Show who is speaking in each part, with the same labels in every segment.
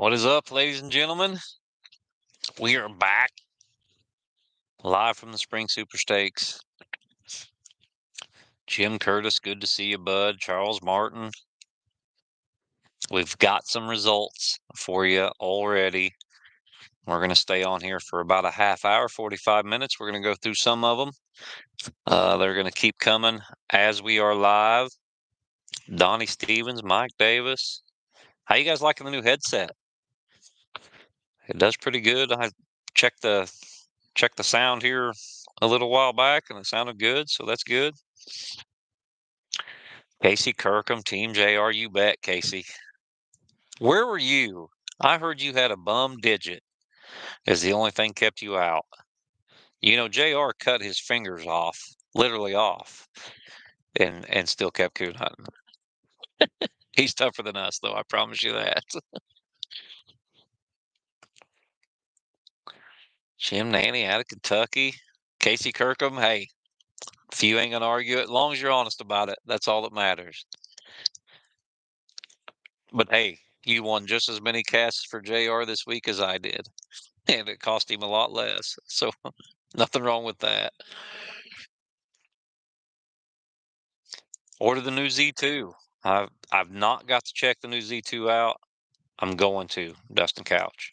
Speaker 1: What is up, ladies and gentlemen? We are back live from the Spring Super Stakes. Jim Curtis, good to see you, bud. Charles Martin. We've got some results for you already. We're going to stay on here for about a half hour, 45 minutes. We're going to go through some of them. They're going to keep coming as we are live. Donnie Stevens, Mike Davis. How you guys liking the new headset? It does pretty good. I checked the sound here a little while back, and it sounded good, so that's good. Casey Kirkham, Team JR, you bet, Casey. Where were you? I heard you had a bum digit is the only thing kept you out. You know, JR cut his fingers off, literally off, and still kept coon hunting. He's tougher than us, though, I promise you that. Jim Nanny out of Kentucky. Casey Kirkham, hey, if you ain't going to argue it, as long as you're honest about it, that's all that matters. But hey, you won just as many casts for JR this week as I did, and it cost him a lot less. So nothing wrong with that. Order the new Z2. I've not got to check the new Z2 out. I'm going to, Dustin Couch.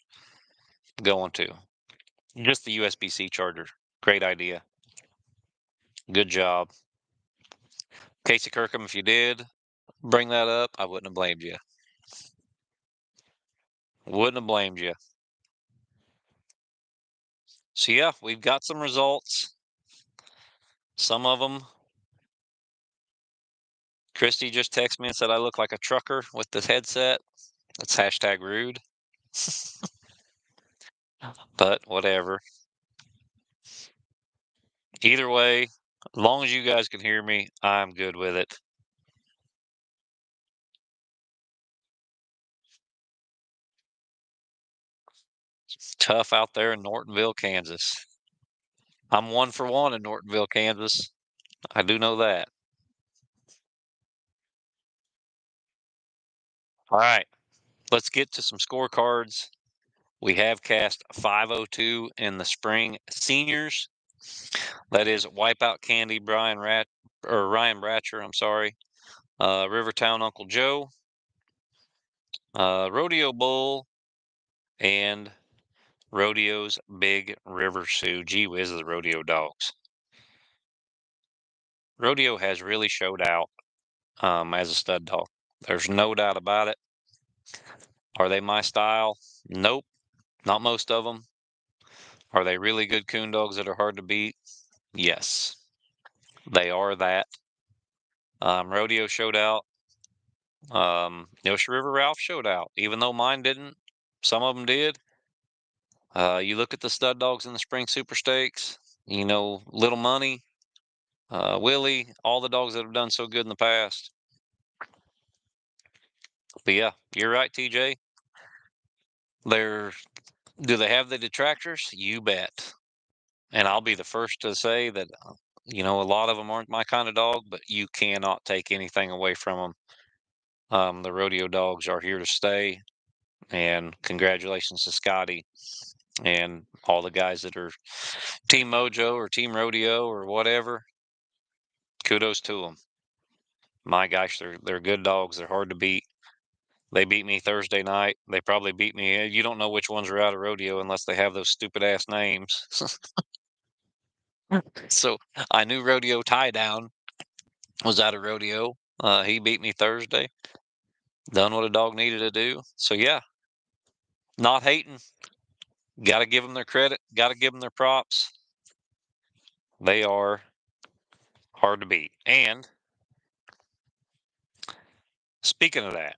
Speaker 1: Going to. Just the USB-C charger. Great idea. Good job. Casey Kirkham, if you did bring that up, I wouldn't have blamed you. Wouldn't have blamed you. So yeah, we've got some results. Some of them. Christy just texted me and said I look like a trucker with this headset. That's hashtag rude. But whatever. Either way, as long as you guys can hear me, I'm good with it. It's tough out there in Nortonville, Kansas. I'm 1 for 1 in Nortonville, Kansas. I do know that. All right, let's get to some scorecards. We have cast 502 in the spring seniors. That is Wipeout Candy, Ryan Bratcher, I'm sorry. Rivertown Uncle Joe, Rodeo Bull, and Rodeo's Big River Sioux. Gee whiz, the rodeo dogs. Rodeo has really showed out as a stud dog. There's no doubt about it. Are they my style? Nope, not most of them. Are they really good coon dogs that are hard to beat? Yes, they are that. Rodeo showed out. Neosha River Ralph showed out, even though mine didn't. Some of them did. You look at the stud dogs in the spring super stakes, you know, Little Money, Willie, all the dogs that have done so good in the past. But yeah, you're right, TJ. Do they have the detractors? You bet. And I'll be the first to say that, you know, a lot of them aren't my kind of dog, but you cannot take anything away from them. The rodeo dogs are here to stay. And congratulations to Scotty and all the guys that are Team Mojo or Team Rodeo or whatever. Kudos to them. My gosh, they're good dogs. They're hard to beat. They beat me Thursday night. They probably beat me. You don't know which ones are out of rodeo unless they have those stupid ass names. So I knew Rodeo Tie Down was out of rodeo. He beat me Thursday. Done what a dog needed to do. So yeah, not hating. Got to give them their credit. Got to give them their props. They are hard to beat. And speaking of that,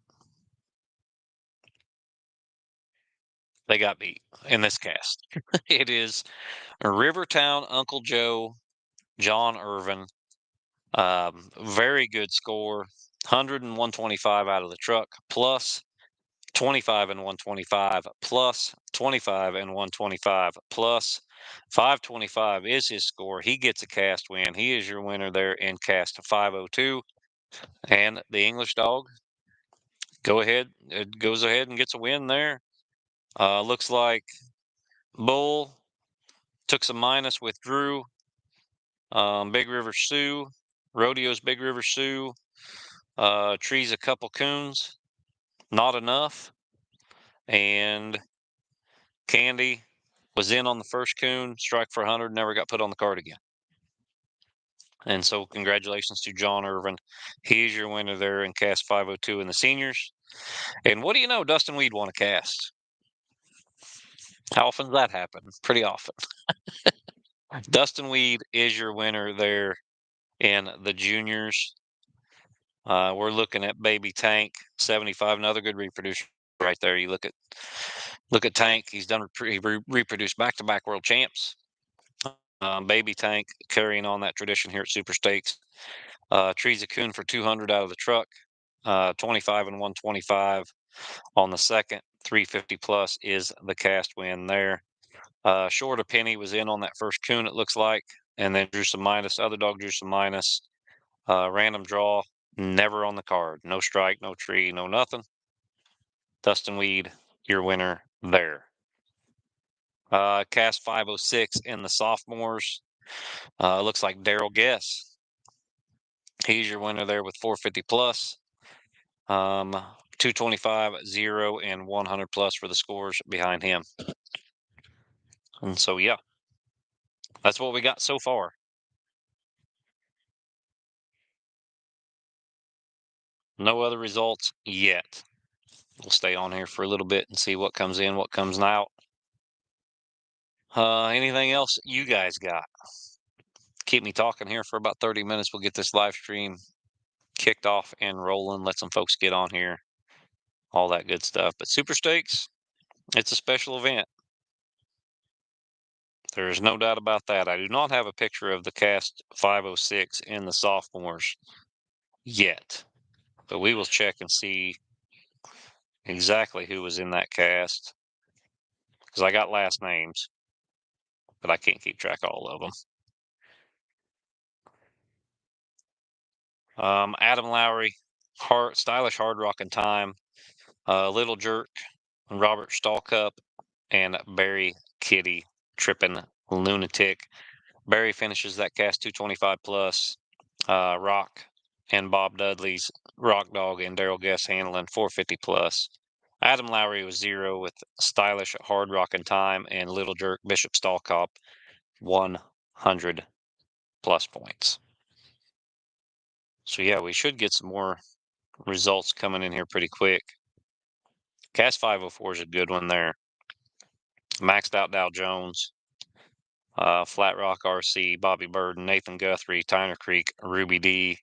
Speaker 1: they got beat in this cast. It is Rivertown Uncle Joe, John Irvin. Very good score. 100 and 125 out of the truck, plus 25 and 125, plus 25 and 125, plus 525 is his score. He gets a cast win. He is your winner there in cast 502. And the English dog goes ahead and gets a win there. Looks like Bull took some minus with Drew. Big River Sue, Rodeo's Big River Sue, Trees a couple coons, not enough, and Candy was in on the first coon, strike for 100, never got put on the card again. And so congratulations to John Irvin. He's your winner there in cast 502 in the seniors. And what do you know? Dustin Weed won a cast. How often does that happen? Pretty often. Dustin Weed is your winner there in the juniors. We're looking at Baby Tank 75, another good reproducer right there. You look at Tank. He's done he reproduced back-to-back world champs. Baby Tank carrying on that tradition here at Super Stakes. Trees a coon for 200 out of the truck. 25 and 125 on the second. 350 plus is the cast win there. Short a penny was in on that first coon, it looks like, and then drew some minus. Other dog drew some minus. Random draw, never on the card. No strike, no tree, no nothing. Dustin Weed, your winner there. Cast 506 in the sophomores. Looks like Daryl Guess. He's your winner there with 450 plus. 225, 0, and 100 plus for the scores behind him. And so, yeah, that's what we got so far. No other results yet. We'll stay on here for a little bit and see what comes in, what comes out. Anything else you guys got? Keep me talking here for about 30 minutes. We'll get this live stream kicked off and rolling. Let some folks get on here. All that good stuff. But Super Stakes, it's a special event. There is no doubt about that. I do not have a picture of the cast 506 in the sophomores yet, but we will check and see exactly who was in that cast because I got last names, but I can't keep track of all of them. Adam Lowry, Stylish Hard Rock and Time, Little Jerk, Robert Stallcup, and Barry Kitty Trippin' Lunatic. Barry finishes that cast 225 plus. Rock and Bob Dudley's Rock Dog and Daryl Guess handling 450 plus. Adam Lowry was 0 with Stylish Hard Rock and Time, and Little Jerk Bishop Stallcop 100 plus points. So yeah, we should get some more results coming in here pretty quick. Cast 504 is a good one there. Maxed Out Dow Jones, Flat Rock RC, Bobby Burden, Nathan Guthrie, Tyner Creek, Ruby D,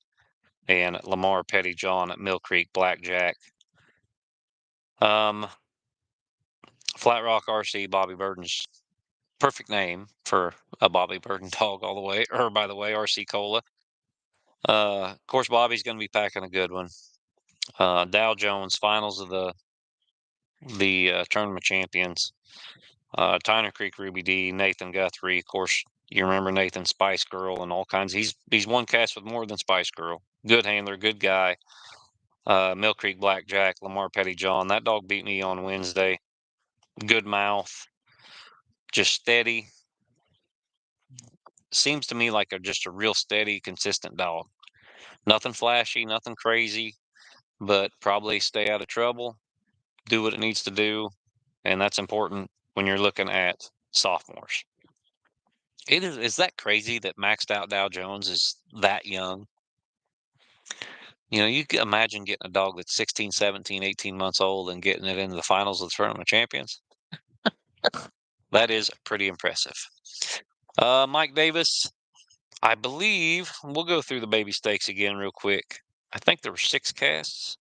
Speaker 1: and Lamar Petty John at Mill Creek Blackjack. Flat Rock RC, Bobby Burden's perfect name for a Bobby Burden dog all the way, or by the way, RC Cola. Of course, Bobby's going to be packing a good one. Dow Jones, finals of the Tournament Champions. Tyner Creek Ruby D, Nathan Guthrie. Of course, you remember Nathan Spice Girl and all kinds. He's one cast with more than Spice Girl. Good handler, good guy. Mill Creek Blackjack, Lamar Petty John. That dog beat me on Wednesday. Good mouth, just steady. Seems to me like just a real steady, consistent dog. Nothing flashy, nothing crazy, but probably stay out of trouble, do what it needs to do, and that's important when you're looking at sophomores. Is that crazy that Maxed Out Dow Jones is that young? You know, you can imagine getting a dog that's 16, 17, 18 months old and getting it into the finals of the Tournament of Champions. That is pretty impressive. Mike Davis, I believe we'll go through the baby stakes again real quick. I think there were 6 casts,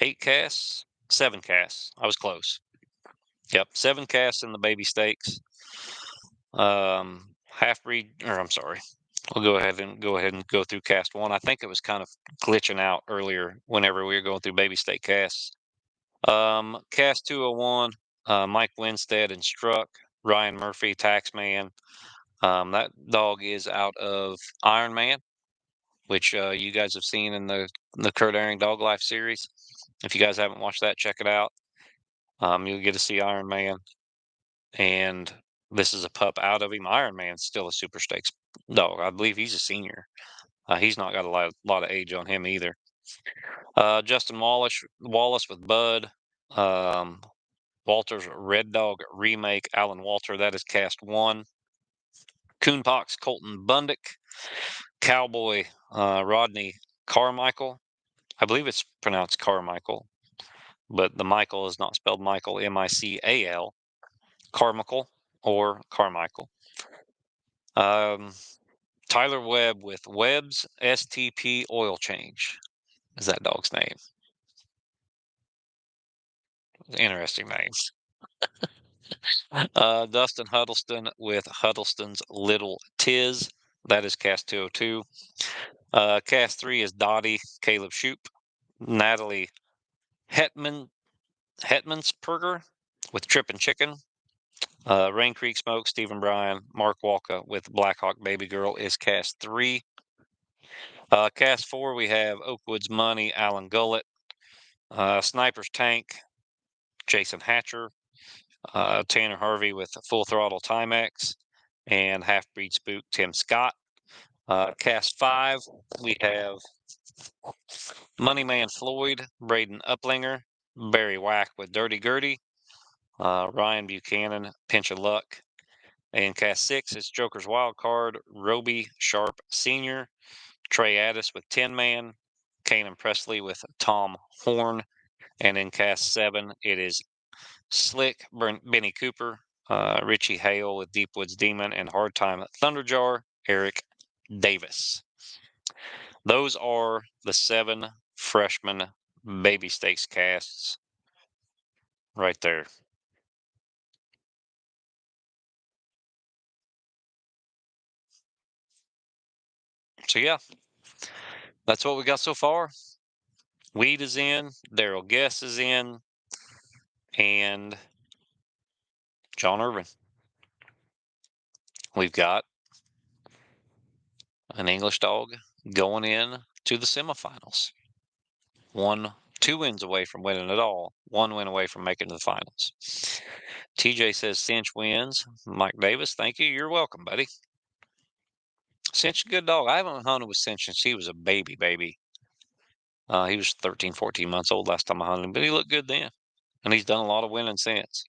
Speaker 1: 8 casts, 7 casts. I was close. Yep, 7 casts in the baby stakes. Half breed, or I'm sorry. We'll go ahead and go through cast 1. I think it was kind of glitching out earlier whenever we were going through baby stake casts. Cast 201, Mike Winstead and Struck, Ryan Murphy, Taxman. That dog is out of Iron Man, which you guys have seen in the Kurt Ehring Dog Life series. If you guys haven't watched that, check it out. You'll get to see Iron Man, and this is a pup out of him. Iron Man's still a Super Stakes dog. I believe he's a senior. He's not got a lot of age on him either. Justin Wallace with Bud. Um, Walter's Red Dog remake. Alan Walter, that is cast 1. Coonpox Colton Bundick. Cowboy Rodney Carmichael. I believe it's pronounced Carmichael, but the Michael is not spelled Michael, Mical. Carmichael or Carmichael. Tyler Webb with Webb's STP Oil Change is that dog's name. Interesting names. Dustin Huddleston with Huddleston's Little Tiz. That is cast 202. Cast 3 is Dottie Caleb Shoop. Natalie Hetmansperger with Trippin' Chicken. Rain Creek Smoke, Stephen Bryan, Mark Walker with Blackhawk Baby Girl is cast 3. Cast 4, we have Oakwood's Money, Alan Gullett. Sniper's Tank, Jason Hatcher. Tanner Harvey with Full Throttle Timex. And Half Breed Spook, Tim Scott. Cast 5, we have Moneyman Floyd, Braden Uplinger, Barry Whack with Dirty Gertie. Ryan Buchanan, Pinch of Luck. And cast 6 is Joker's Wild Card, Roby Sharp Sr., Trey Addis with Tin Man, Kanan Presley with Tom Horn. And in cast 7, it is Slick, Benny Cooper, Richie Hale with Deepwoods Demon, and Hard Time Thunderjar, Eric Davis. Those are the 7 freshman baby stakes casts right there. So yeah, that's what we got so far. Weed is in, Daryl Guess is in, and John Irvin. We've got an English dog going in to the semifinals. 2 wins away from winning it all. 1 win away from making the finals. TJ says Cinch wins. Mike Davis, thank you. You're welcome, buddy. Cinch, a good dog. I haven't hunted with Cinch since he was a baby. He was 13, 14 months old last time I hunted him, but he looked good then. And he's done a lot of winning since.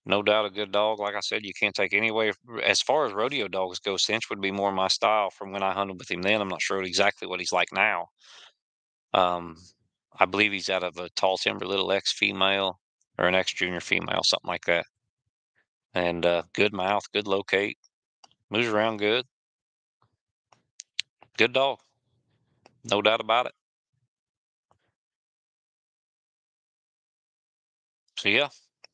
Speaker 1: No doubt a good dog. Like I said, you can't take any way. As far as rodeo dogs go, Cinch would be more my style from when I hunted with him then. I'm not sure exactly what he's like now. I believe he's out of a Tall Timber Little X female or an X Junior female, something like that. And good mouth, good locate, moves around good. Good dog. No doubt about it. So yeah,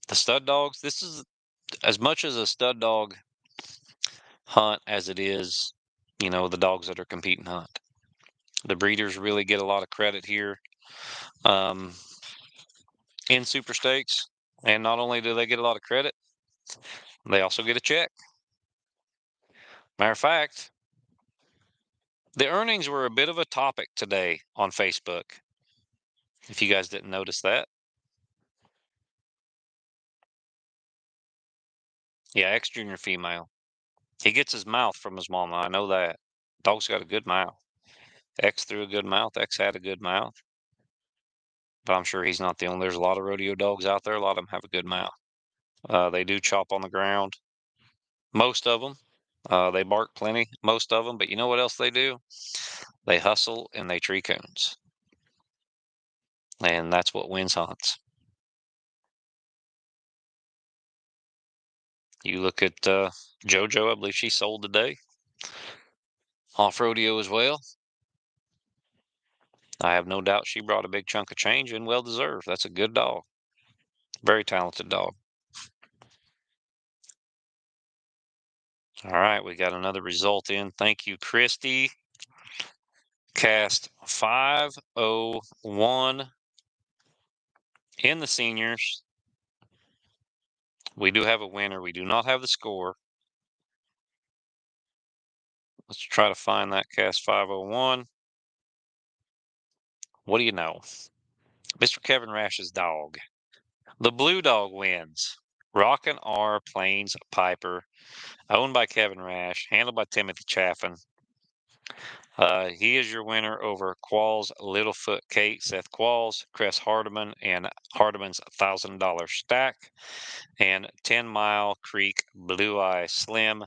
Speaker 1: the stud dogs, this is as much as a stud dog hunt as it is, the dogs that are competing hunt. The breeders really get a lot of credit here in Super Stakes. And not only do they get a lot of credit, they also get a check. Matter of fact, the earnings were a bit of a topic today on Facebook, if you guys didn't notice that. Yeah, X Junior female. He gets his mouth from his mama. I know that. Dog's got a good mouth. X threw a good mouth. X had a good mouth. But I'm sure he's not the only. There's a lot of rodeo dogs out there. A lot of them have a good mouth. They do chop on the ground. Most of them. They bark plenty. Most of them. But you know what else they do? They hustle and they tree coons. And that's what wins hunts. You look at JoJo. I believe she sold today. Off rodeo as well. I have no doubt she brought a big chunk of change and well deserved. That's a good dog. Very talented dog. All right, we got another result in. Thank you, Christy. Cast 501 in the seniors. We do have a winner. We do not have the score. Let's try to find that cast 501. What do you know? Mr. Kevin Rash's dog. The Blue Dog wins. Rockin' R Plains Piper, owned by Kevin Rash, handled by Timothy Chaffin. He is your winner over Qualls Littlefoot Kate, Seth Qualls, Chris Hardiman, and Hardiman's $1,000 stack, and 10 Mile Creek Blue Eye Slim,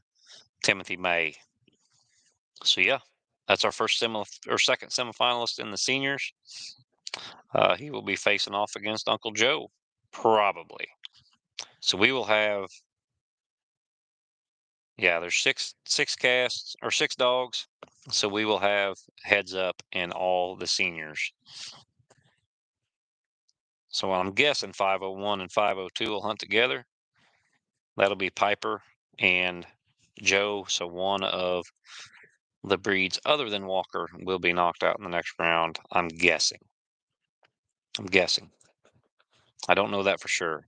Speaker 1: Timothy May. So yeah, that's our second semifinalist in the seniors. He will be facing off against Uncle Joe, probably. So we will have, yeah, there's six casts or six dogs. So we will have heads up in all the seniors. So I'm guessing 501 and 502 will hunt together. That'll be Piper and Joe. So one of the breeds other than Walker will be knocked out in the next round. I'm guessing. I don't know that for sure.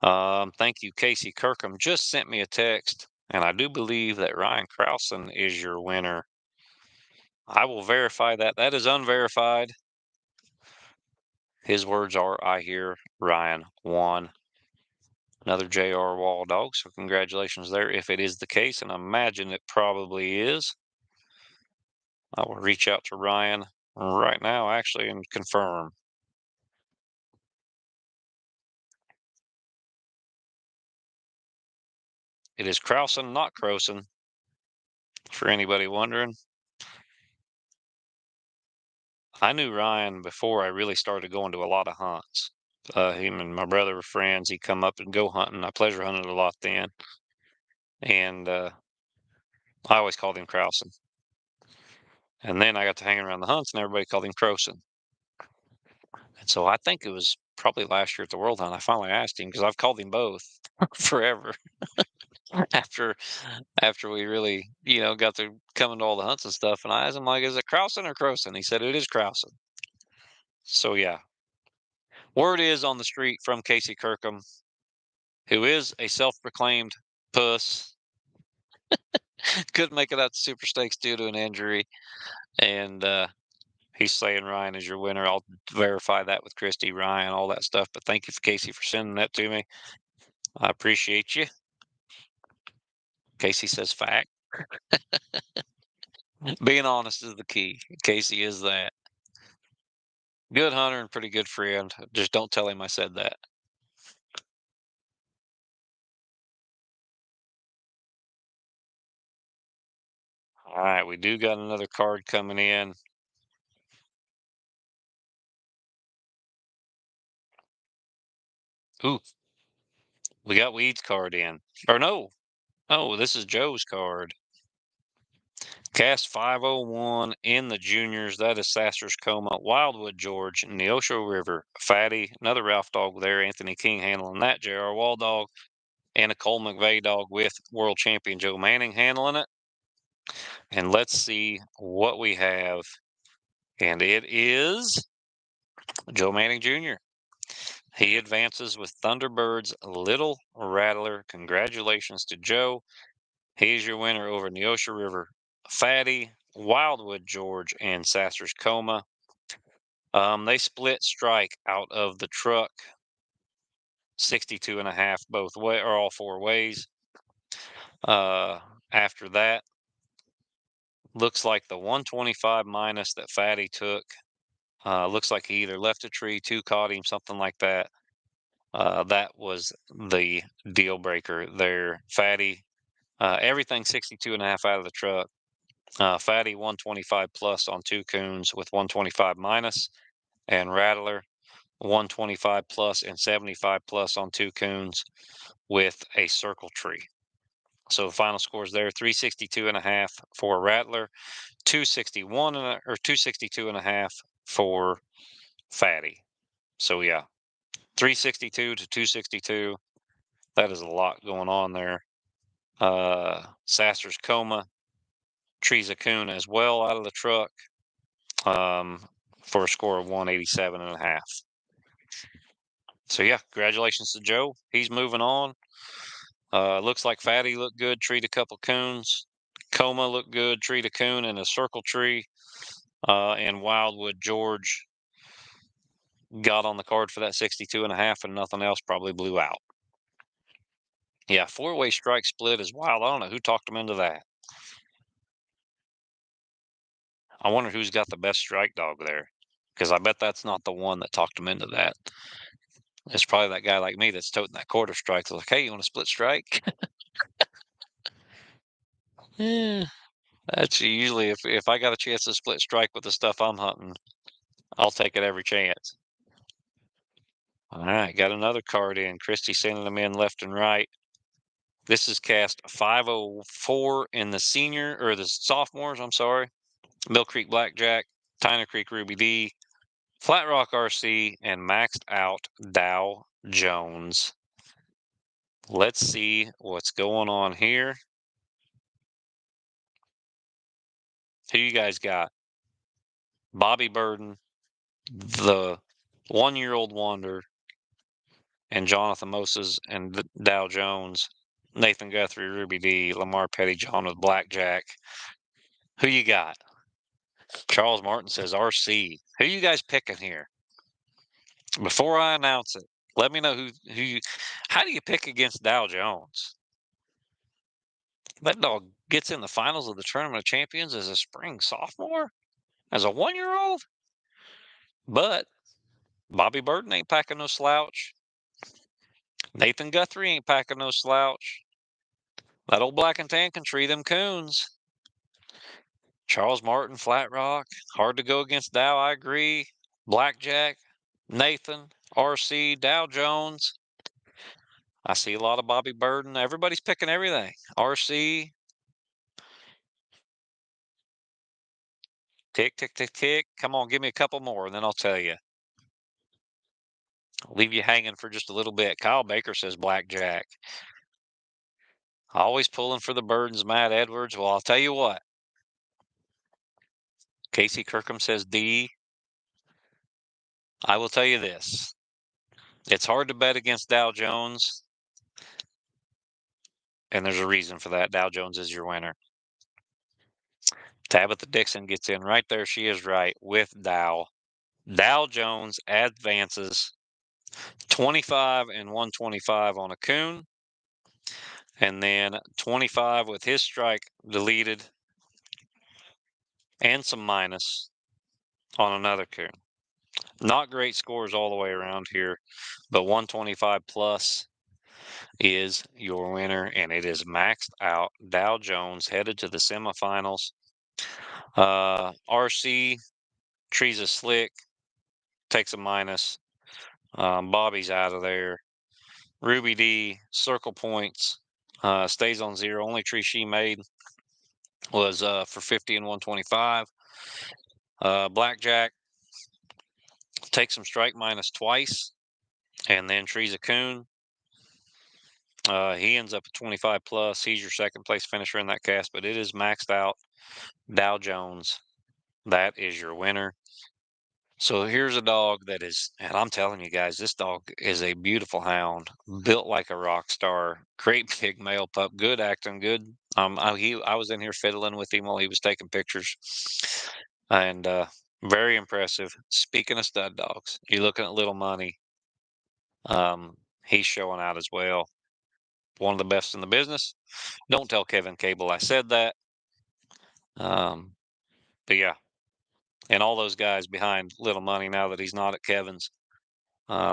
Speaker 1: Thank you, Casey Kirkham. Just sent me a text, and I do believe that Ryan Krausen is your winner. I will verify that. That is unverified. His words are, I hear Ryan won. Another J.R. Wall dog, so congratulations there if it is the case, and I imagine it probably is. I will reach out to Ryan right now, actually, and confirm. It is Krausen, not Croson, for anybody wondering. I knew Ryan before I really started going to a lot of hunts. Him and my brother were friends. He'd come up and go hunting. I pleasure hunted a lot then. And I always called him Krausen. And then I got to hang around the hunts, and everybody called him Croson. And so I think it was probably last year at the World Hunt. I finally asked him because I've called him both forever after we really got to coming to all the hunts and stuff. And I asked him like, is it Krausen or Croson? He said it is Krausen. So yeah, word is on the street from Casey Kirkham, who is a self-proclaimed puss. Couldn't make it out to Super Stakes due to an injury, and he's saying Ryan is your winner. I'll verify that with Christy, Ryan, all that stuff. But thank you, Casey, for sending that to me. I appreciate you. Casey says fact. Being honest is the key. Casey is that. Good hunter and pretty good friend. Just don't tell him I said that. All right, we do got another card coming in. Ooh, we got Weed's card in. Or no. Oh, this is Joe's card. Cast 501 in the juniors. That is Sasser's Coma, Wildwood George, Neosho River, Fatty, another Ralph dog there, Anthony King handling that, J.R. Wall dog, and a Cole McVeigh dog with world champion Joe Manning handling it. And let's see what we have. And it is Joe Manning Jr. He advances with Thunderbird's Little Rattler. Congratulations to Joe. He's your winner over Neosho River, Fatty, Wildwood George, and Sasser's Coma. They split strike out of the truck 62 and a half both way or all four ways. After that, looks like the 125 minus that Fatty took. Looks like he either left a tree, two caught him, something like that. That was the deal breaker there. Fatty, everything 62 and a half out of the truck. Fatty 125 plus on two coons with 125 minus, and Rattler 125 plus and 75 plus on two coons with a circle tree. So the final scores there 362 and a half for Rattler, 261 or 262 and a half for Fatty. So yeah, 362 to 262. That is a lot going on there. Sasser's Coma, trees a coon as well out of the truck for a score of 187 and a half. So yeah, congratulations to Joe. He's moving on. Looks like Fatty looked good, treat a couple coons. Coma looked good, treat a coon and a circle tree. And Wildwood George got on the card for that 62.5 and nothing else, probably blew out. Yeah, four-way strike split is wild. I don't know who talked him into that. I wonder who's got the best strike dog there, because I bet that's not the one that talked him into that. It's probably that guy like me that's toting that quarter strike. Like, hey, you want a split strike? Yeah, that's usually if I got a chance to split strike with the stuff I'm hunting, I'll take it every chance. All right, got another card in. Christy sending them in left and right. This is cast 504 in the senior or the sophomores. I'm sorry. Mill Creek Blackjack, Tyner Creek Ruby D, Flat Rock RC, and maxed out Dow Jones. Let's see what's going on here. Who you guys got? Bobby Burden, the 1-year-old wonder, and Jonathan Moses and Dow Jones, Nathan Guthrie, Ruby D, Lamar Pettyjohn with Blackjack. Who you got? Charles Martin says RC. Who you guys picking here? Before I announce it, let me know who you. How do you pick against Dow Jones? That dog gets in the finals of the Tournament of Champions as a spring sophomore, as a 1-year-old. But Bobby Burton ain't packing no slouch. Nathan Guthrie ain't packing no slouch. That old black and tan can tree them coons. Charles Martin, Flat Rock, hard to go against Dow, I agree. Blackjack, Nathan, RC, Dow Jones. I see a lot of Bobby Burden. Everybody's picking everything. RC. Tick, tick, tick, tick. Come on, give me a couple more, and then I'll tell you. I'll leave you hanging for just a little bit. Kyle Baker says Blackjack. Always pulling for the Burdens, Matt Edwards. Well, I'll tell you what. Casey Kirkham says D. I will tell you this. It's hard to bet against Dow Jones, and there's a reason for that. Dow Jones is your winner. Tabitha Dixon gets in right there. She is right with Dow. Dow Jones advances 25 and 125 on a coon, and then 25 with his strike deleted and some minus on another coon. Not great scores all the way around here, but 125 plus is your winner, and it is maxed out. Dow Jones headed to the semifinals. RC trees a slick, takes a minus. Bobby's out of there. Ruby D circle points, stays on 0. Only tree she made was for 50 and 125. Blackjack takes some strike minus twice, and then trees a coon. He ends up at 25 plus. He's your second place finisher in that cast, but it is maxed out. Dow Jones, that is your winner. So here's a dog that is, and I'm telling you guys, this dog is a beautiful hound, built like a rock star. Great big male pup, good acting, good. I was in here fiddling with him while he was taking pictures, and very impressive. Speaking of stud dogs, you're looking at Little Money. He's showing out as well. One of the best in the business. Don't tell Kevin Cable I said that. But yeah, and all those guys behind Little Money now that he's not at Kevin's,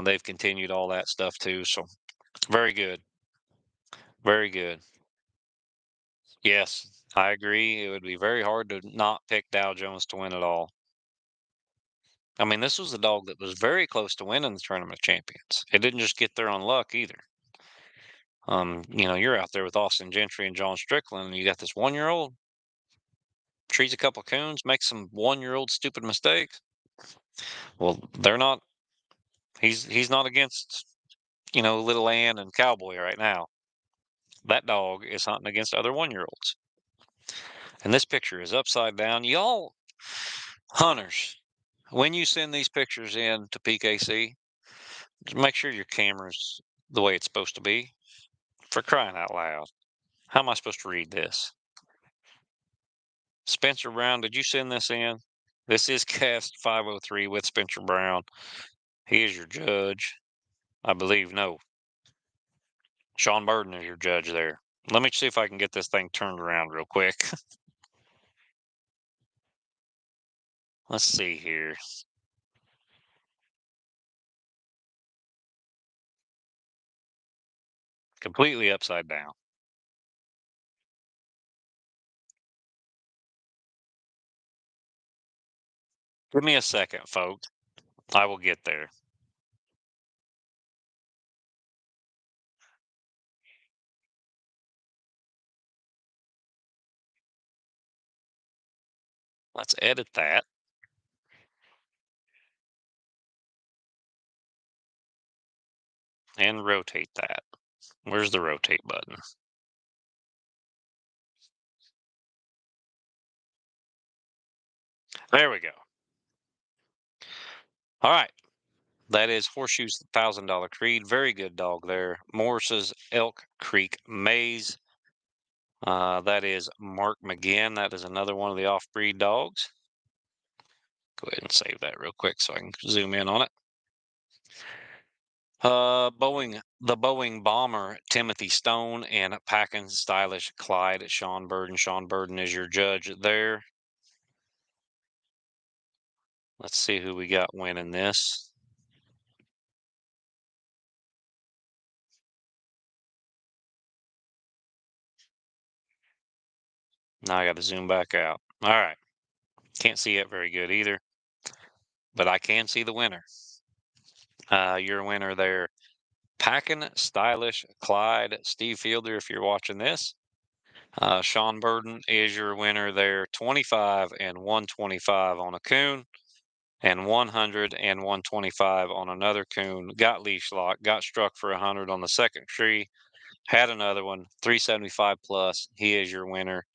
Speaker 1: they've continued all that stuff too. So very good. Very good. Yes, I agree. It would be very hard to not pick Dow Jones to win it all. I mean, this was a dog that was very close to winning the Tournament of Champions. It didn't just get there on luck either. You're out there with Austin Gentry and John Strickland, and you got this 1-year-old, trees a couple coons, makes some 1-year-old stupid mistakes. Well, they're not. He's not against Little Ann and Cowboy right now. That dog is hunting against other 1-year-olds. And this picture is upside down. Y'all hunters, when you send these pictures in to PKC, just make sure your camera's the way it's supposed to be. For crying out loud. How am I supposed to read this? Spencer Brown, did you send this in? This is cast 503 with Spencer Brown. He is your judge. I believe, no. Sean Burden is your judge there. Let me see if I can get this thing turned around real quick. Let's see here. Completely upside down. Give me a second, folks. I will get there. Let's edit that and rotate that. Where's the rotate button? There we go. All right. That is Horseshoe's $1,000 Creed. Very good dog there. Morris's Elk Creek Maze. That is Mark McGinn. That is another one of the off-breed dogs. Go ahead and save that real quick so I can zoom in on it. The Boeing Bomber, Timothy Stone, and Packin' Stylish Clyde, Sean Burden. Sean Burden is your judge there. Let's see who we got winning this. Now I got to zoom back out. All right. Can't see it very good either, but I can see the winner. Your winner there, Packin' Stylish Clyde. Steve Fielder, if you're watching this. Sean Burden is your winner there, 25 and 125 on a coon, and 100 and 125 on another coon. Got leash lock, got struck for 100 on the second tree, had another one, 375 plus. He is your winner.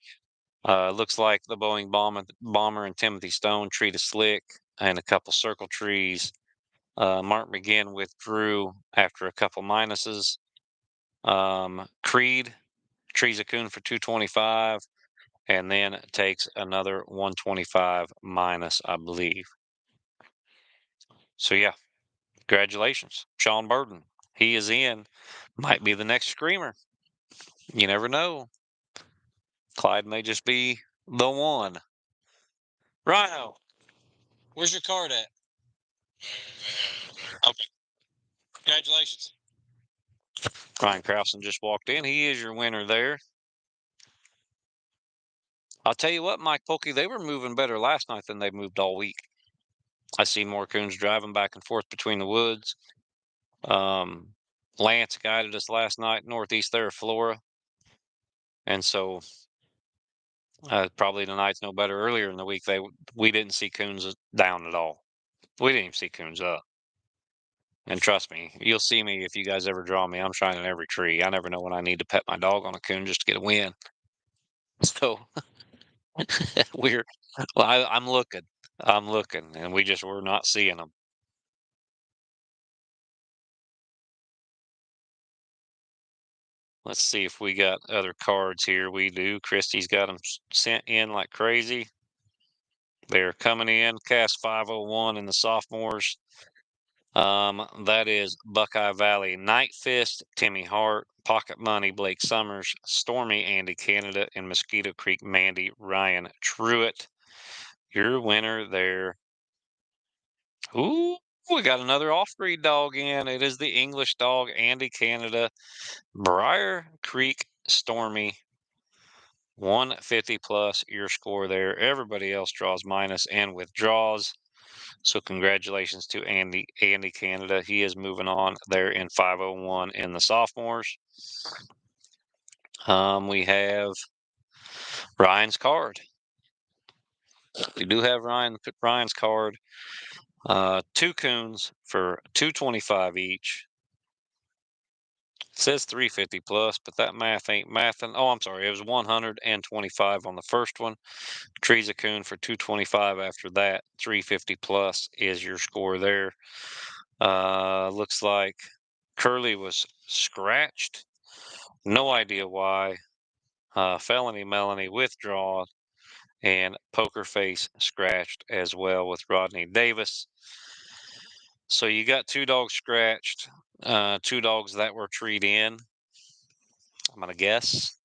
Speaker 1: Looks like the Boeing Bomber and Timothy Stone treat a slick and a couple circle trees. Mark McGinn withdrew after a couple minuses. Creed trees a coon for 225 and then takes another 125 minus, I believe. So, yeah, congratulations, Sean Burden. He is in. Might be the next screamer. You never know. Clyde may just be the one. Rhino, where's your card at? Okay, congratulations. Ryan Krausen just walked in. He is your winner there. I'll tell you what, Mike Polkey, they were moving better last night than they've moved all week. I see more coons driving back and forth between the woods. Lance guided us last night northeast there of Flora. And so probably tonight's no better. Earlier in the week, we didn't see coons down at all. We didn't even see coons up. And trust me, you'll see me if you guys ever draw me. I'm shining every tree. I never know when I need to pet my dog on a coon just to get a win. So we're, well, I'm looking. I'm looking, and we're not seeing them. Let's see if we got other cards here. We do. Christie's got them sent in like crazy. They're coming in. Cast 501 in the sophomores. That is Buckeye Valley, Night Fist, Timmy Hart, Pocket Money, Blake Summers, Stormy, Andy Canada, and Mosquito Creek, Mandy, Ryan Truitt. Your winner there. Ooh, we got another off-breed dog in. It is the English dog, Andy Canada, Briar Creek, Stormy. 150 plus your score there. Everybody else draws minus and withdraws. So congratulations to Andy Canada. He is moving on there in 501 in the sophomores. We have Ryan's card. We do have Ryan's card. Two coons for 225 each. It says 350 plus, but that math ain't mathing. Oh, I'm sorry. It was 125 on the first one. Trees a coon for 225 after that. 350 plus is your score there. Looks like Curly was scratched. No idea why. Felony Melanie withdraw and Poker Face scratched as well with Rodney Davis. So you got two dogs scratched, two dogs that were treed in. I'm gonna guess.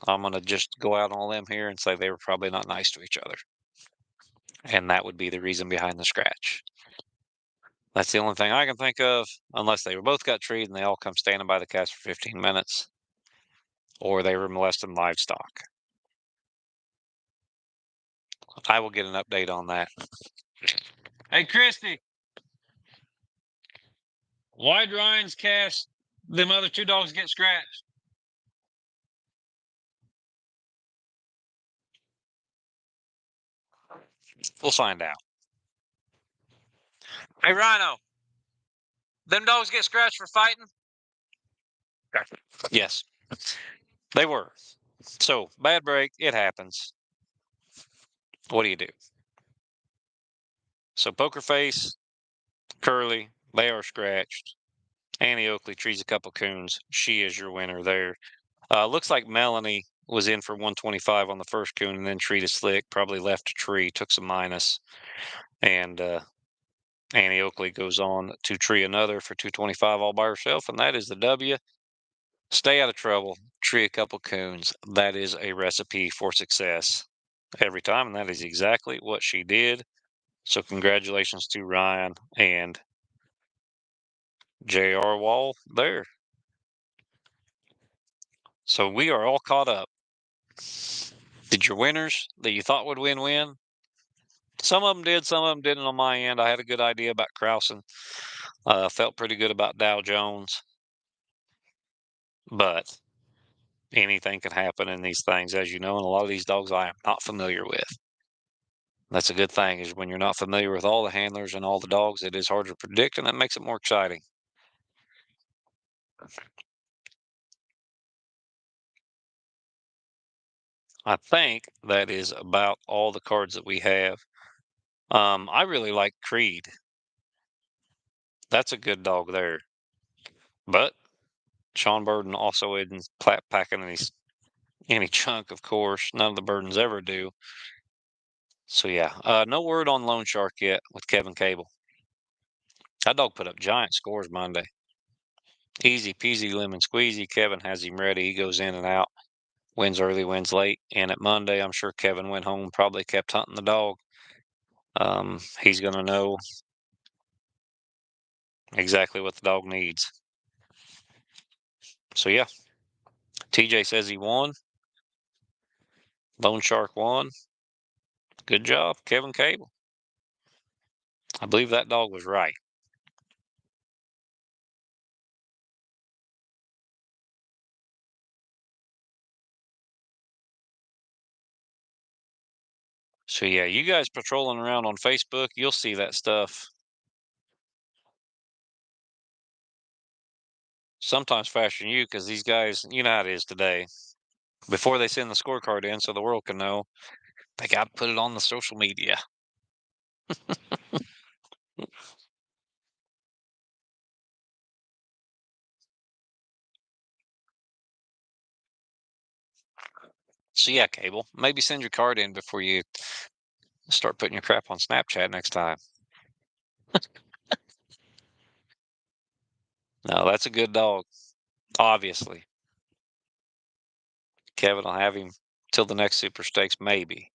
Speaker 1: I'm gonna just go out on a limb here and say they were probably not nice to each other, and that would be the reason behind the scratch. That's the only thing I can think of, unless they were both got treed and they all come standing by the cast for 15 minutes, or they were molesting livestock. I will get an update on that. Hey, Christy, why'd Ryan's cast them other two dogs get scratched? We'll find out. Hey, Rhino, them dogs get scratched for fighting? Yes, they were. So, bad break, it happens. What do you do? So, Poker Face, Curly, they are scratched. Annie Oakley trees a couple coons. She is your winner there. Looks like Melanie was in for 125 on the first coon and then treed a slick, probably left a tree, took some minus. And Annie Oakley goes on to tree another for 225 all by herself, and that is the W. Stay out of trouble, tree a couple coons. That is a recipe for success every time, and that is exactly what she did. So congratulations to Ryan and J.R. Wall there. So we are all caught up. Did your winners that you thought would win? Some of them did, some of them didn't on my end. I had a good idea about Krausen. Felt pretty good about Dow Jones, but anything can happen in these things, as you know, and a lot of these dogs I am not familiar with. That's a good thing, is when you're not familiar with all the handlers and all the dogs, it is hard to predict, and that makes it more exciting. I think that is about all the cards that we have. I really like Creed. That's a good dog there. But Sean Burden also isn't packing any chunk, of course. None of the Burdens ever do. So yeah, no word on Loan Shark yet with Kevin Cable. That dog put up giant scores Monday. Easy peasy lemon squeezy. Kevin has him ready. He goes in and out. Wins early, wins late. And at Monday, I'm sure Kevin went home, probably kept hunting the dog. He's going to know exactly what the dog needs. So yeah, TJ says he won. Lone Shark won. Good job, Kevin Cable. I believe that dog was right. So yeah, you guys patrolling around on Facebook, you'll see that stuff sometimes faster than you, because these guys, you know how it is today. Before they send the scorecard in so the world can know, they got to put it on the social media. So yeah, Cable, maybe send your card in before you start putting your crap on Snapchat next time. No, that's a good dog. Obviously, Kevin will have him till the next Super Stakes, maybe.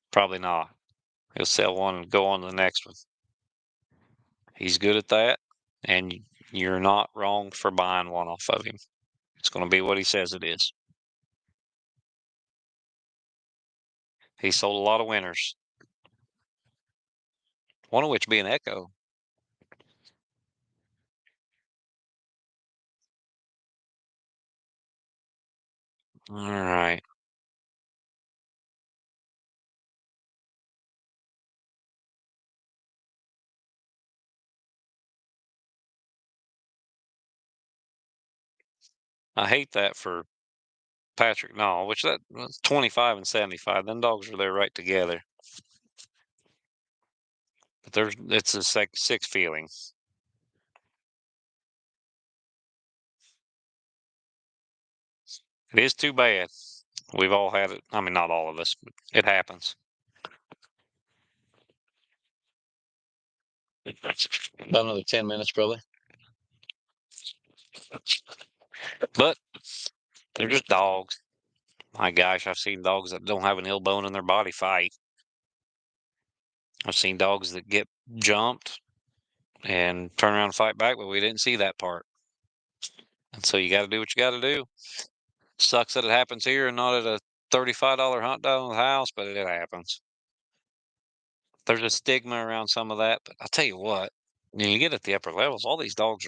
Speaker 1: Probably not. He'll sell one and go on to the next one. He's good at that, and you're not wrong for buying one off of him. It's going to be what he says it is. He sold a lot of winners, one of which being Echo. All right. I hate that for Patrick Nall, which that's 25 and 75. Them dogs are there right together. But it's a sick feeling. It is too bad. We've all had it. I mean, not all of us, but it happens. About another 10 minutes, probably. But they're just dogs. My gosh, I've seen dogs that don't have an ill bone in their body fight. I've seen dogs that get jumped and turn around and fight back, but we didn't see that part. And so you got to do what you got to do. Sucks that it happens here and not at a $35 hot dog in the house, but it happens. There's a stigma around some of that, but I'll tell you what, when you get at the upper levels, all these dogs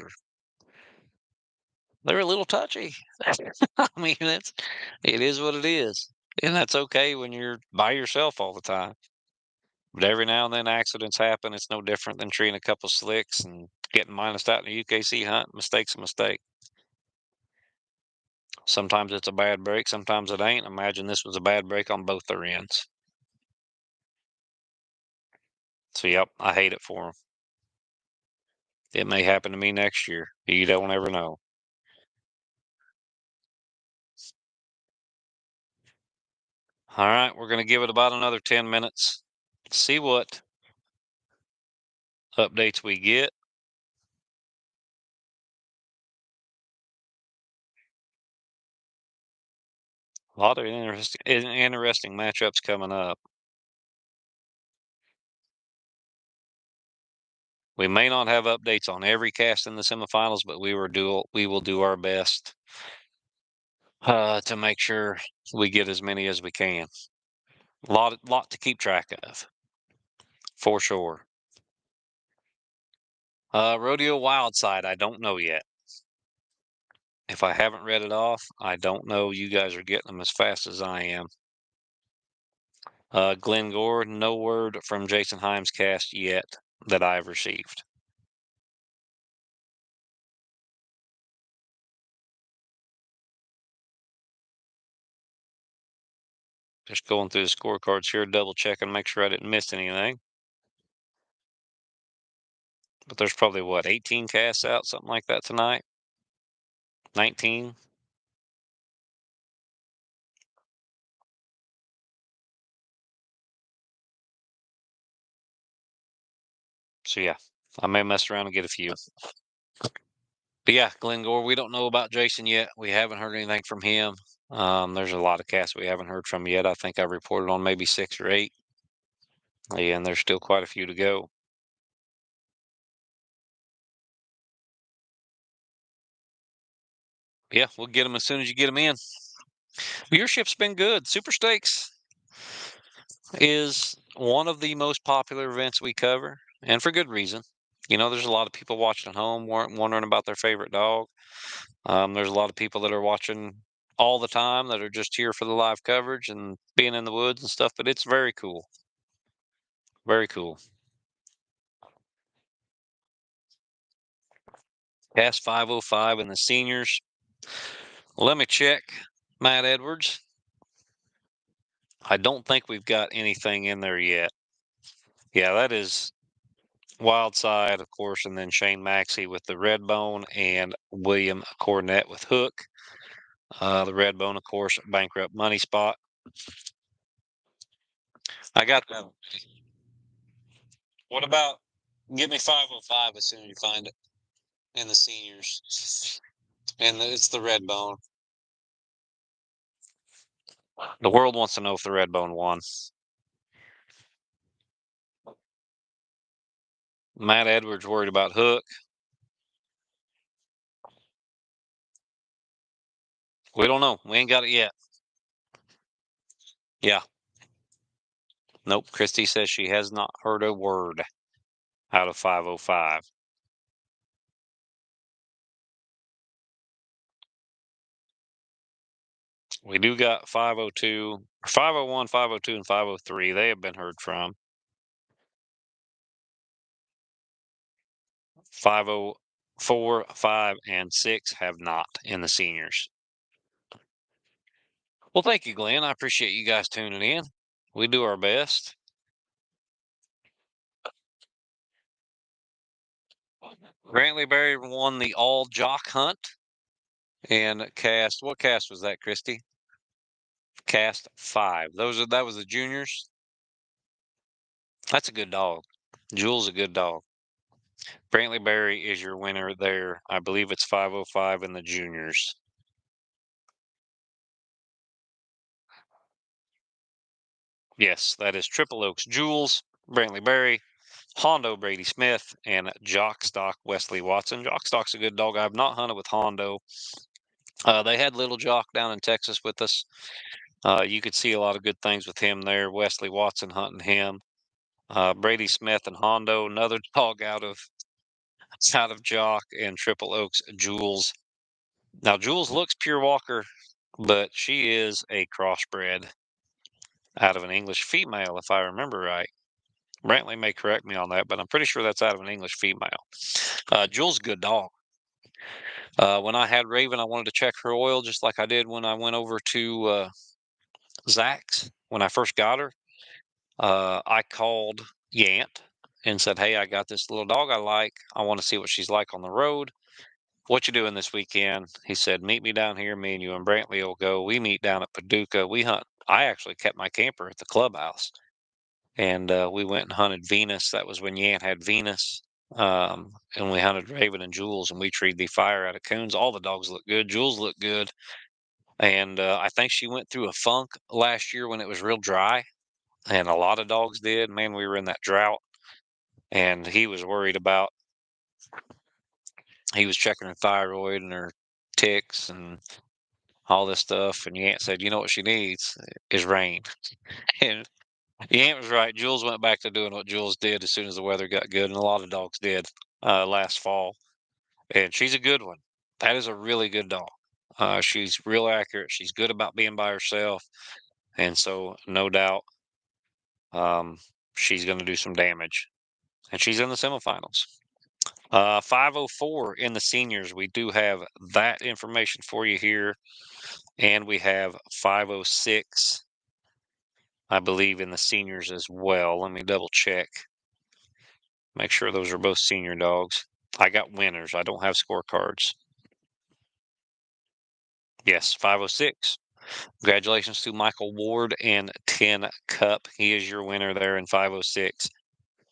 Speaker 1: they're a little touchy. I mean, it is what it is. And that's okay when you're by yourself all the time. But every now and then accidents happen. It's no different than treating a couple slicks and getting minused out in a UKC hunt. Mistake's a mistake. Sometimes it's a bad break, sometimes it ain't. Imagine this was a bad break on both their ends. So, yep, I hate it for them. It may happen to me next year. You don't ever know. All right, we're going to give it about another 10 minutes. See what updates we get. A lot of interesting matchups coming up. We may not have updates on every cast in the semifinals, but we will do our best to make sure we get as many as we can. Lot to keep track of, for sure. Rodeo Wildside, I don't know yet. If I haven't read it off, I don't know. You guys are getting them as fast as I am. Glenn Gore, no word from Jason Himes' cast yet that I've received. Just going through the scorecards here, double checking, make sure I didn't miss anything. But there's probably what, 18 casts out, something like that tonight? 19? So yeah, I may mess around and get a few. But yeah, Glenn Gore, we don't know about Jason yet. We haven't heard anything from him. There's a lot of casts we haven't heard from yet. I think I reported on maybe 6 or 8. And there's still quite a few to go. Yeah, we'll get them as soon as you get them in. Viewership's been good. Super Stakes is one of the most popular events we cover, and for good reason. There's a lot of people watching at home wondering about their favorite dog. There's a lot of people that are watching all the time that are just here for the live coverage and being in the woods and stuff, but it's very cool. Very cool. Cast 505 and the seniors. Let me check. Matt Edwards. I don't think we've got anything in there yet. Yeah, that is Wild Side, of course, and then Shane Maxey with the red bone and William Cornett with hook. The red bone, of course, bankrupt money spot. I got that. What about give me 505 as soon as you find it? And the seniors. And it's the red bone. The world wants to know if the red bone won. Matt Edwards worried about hook. We don't know. We ain't got it yet. Yeah. Nope. Christy says she has not heard a word out of 505. We do got 502, 501, 502, and 503. They have been heard from. 504, 5, and 6 have not in the seniors. Well, thank you, Glenn. I appreciate you guys tuning in. We do our best. Grantley Berry won the all jock hunt and cast. What cast was that, Christy? Cast 5. That was the juniors. That's a good dog. Jewel's a good dog. Brantley Berry is your winner there. I believe it's 505 in the juniors. Yes, that is Triple Oaks Jules, Brantley Berry, Hondo Brady Smith, and Jockstock Wesley Watson. Jockstock's a good dog. I have not hunted with Hondo. They had Little Jock down in Texas with us. You could see a lot of good things with him there. Wesley Watson hunting him. Brady Smith and Hondo, another dog out of Jock, and Triple Oaks Jules. Now Jules looks pure Walker, but she is a crossbred out of an English female, if I remember right. Brantley may correct me on that, but I'm pretty sure that's out of an English female. Jules, good dog. When I had Raven, I wanted to check her oil just like I did when I went over to Zach's when I first got her. I called Yant and said, "Hey, I got this little dog I like. I want to see what she's like on the road. What you doing this weekend?" He said, "Meet me down here. Me and you and Brantley will go. We meet down at Paducah. We hunt. I actually kept my camper at the clubhouse, and we went and hunted Venus. That was when Yant had Venus. And we hunted Raven and Jules, and we treed the fire out of coons. All the dogs look good. Jules looked good, and I think she went through a funk last year when it was real dry, and a lot of dogs did. Man, we were in that drought, and he was worried about. He was checking her thyroid and her ticks and all this stuff. And Yant said, "You know what she needs is rain." And Yant was right. Jules went back to doing what Jules did as soon as the weather got good, and a lot of dogs did last fall. And she's a good one. That is a really good dog. She's real accurate. She's good about being by herself, and so no doubt um, she's going to do some damage. And she's in the semifinals. 504 in the seniors. We do have that information for you here, and we have 506, I believe, in the seniors as well. Let me double check. Make sure those are both senior dogs. I got winners. I don't have scorecards. Yes, 506. Congratulations to Michael Ward and 10 Cup. He is your winner there in 506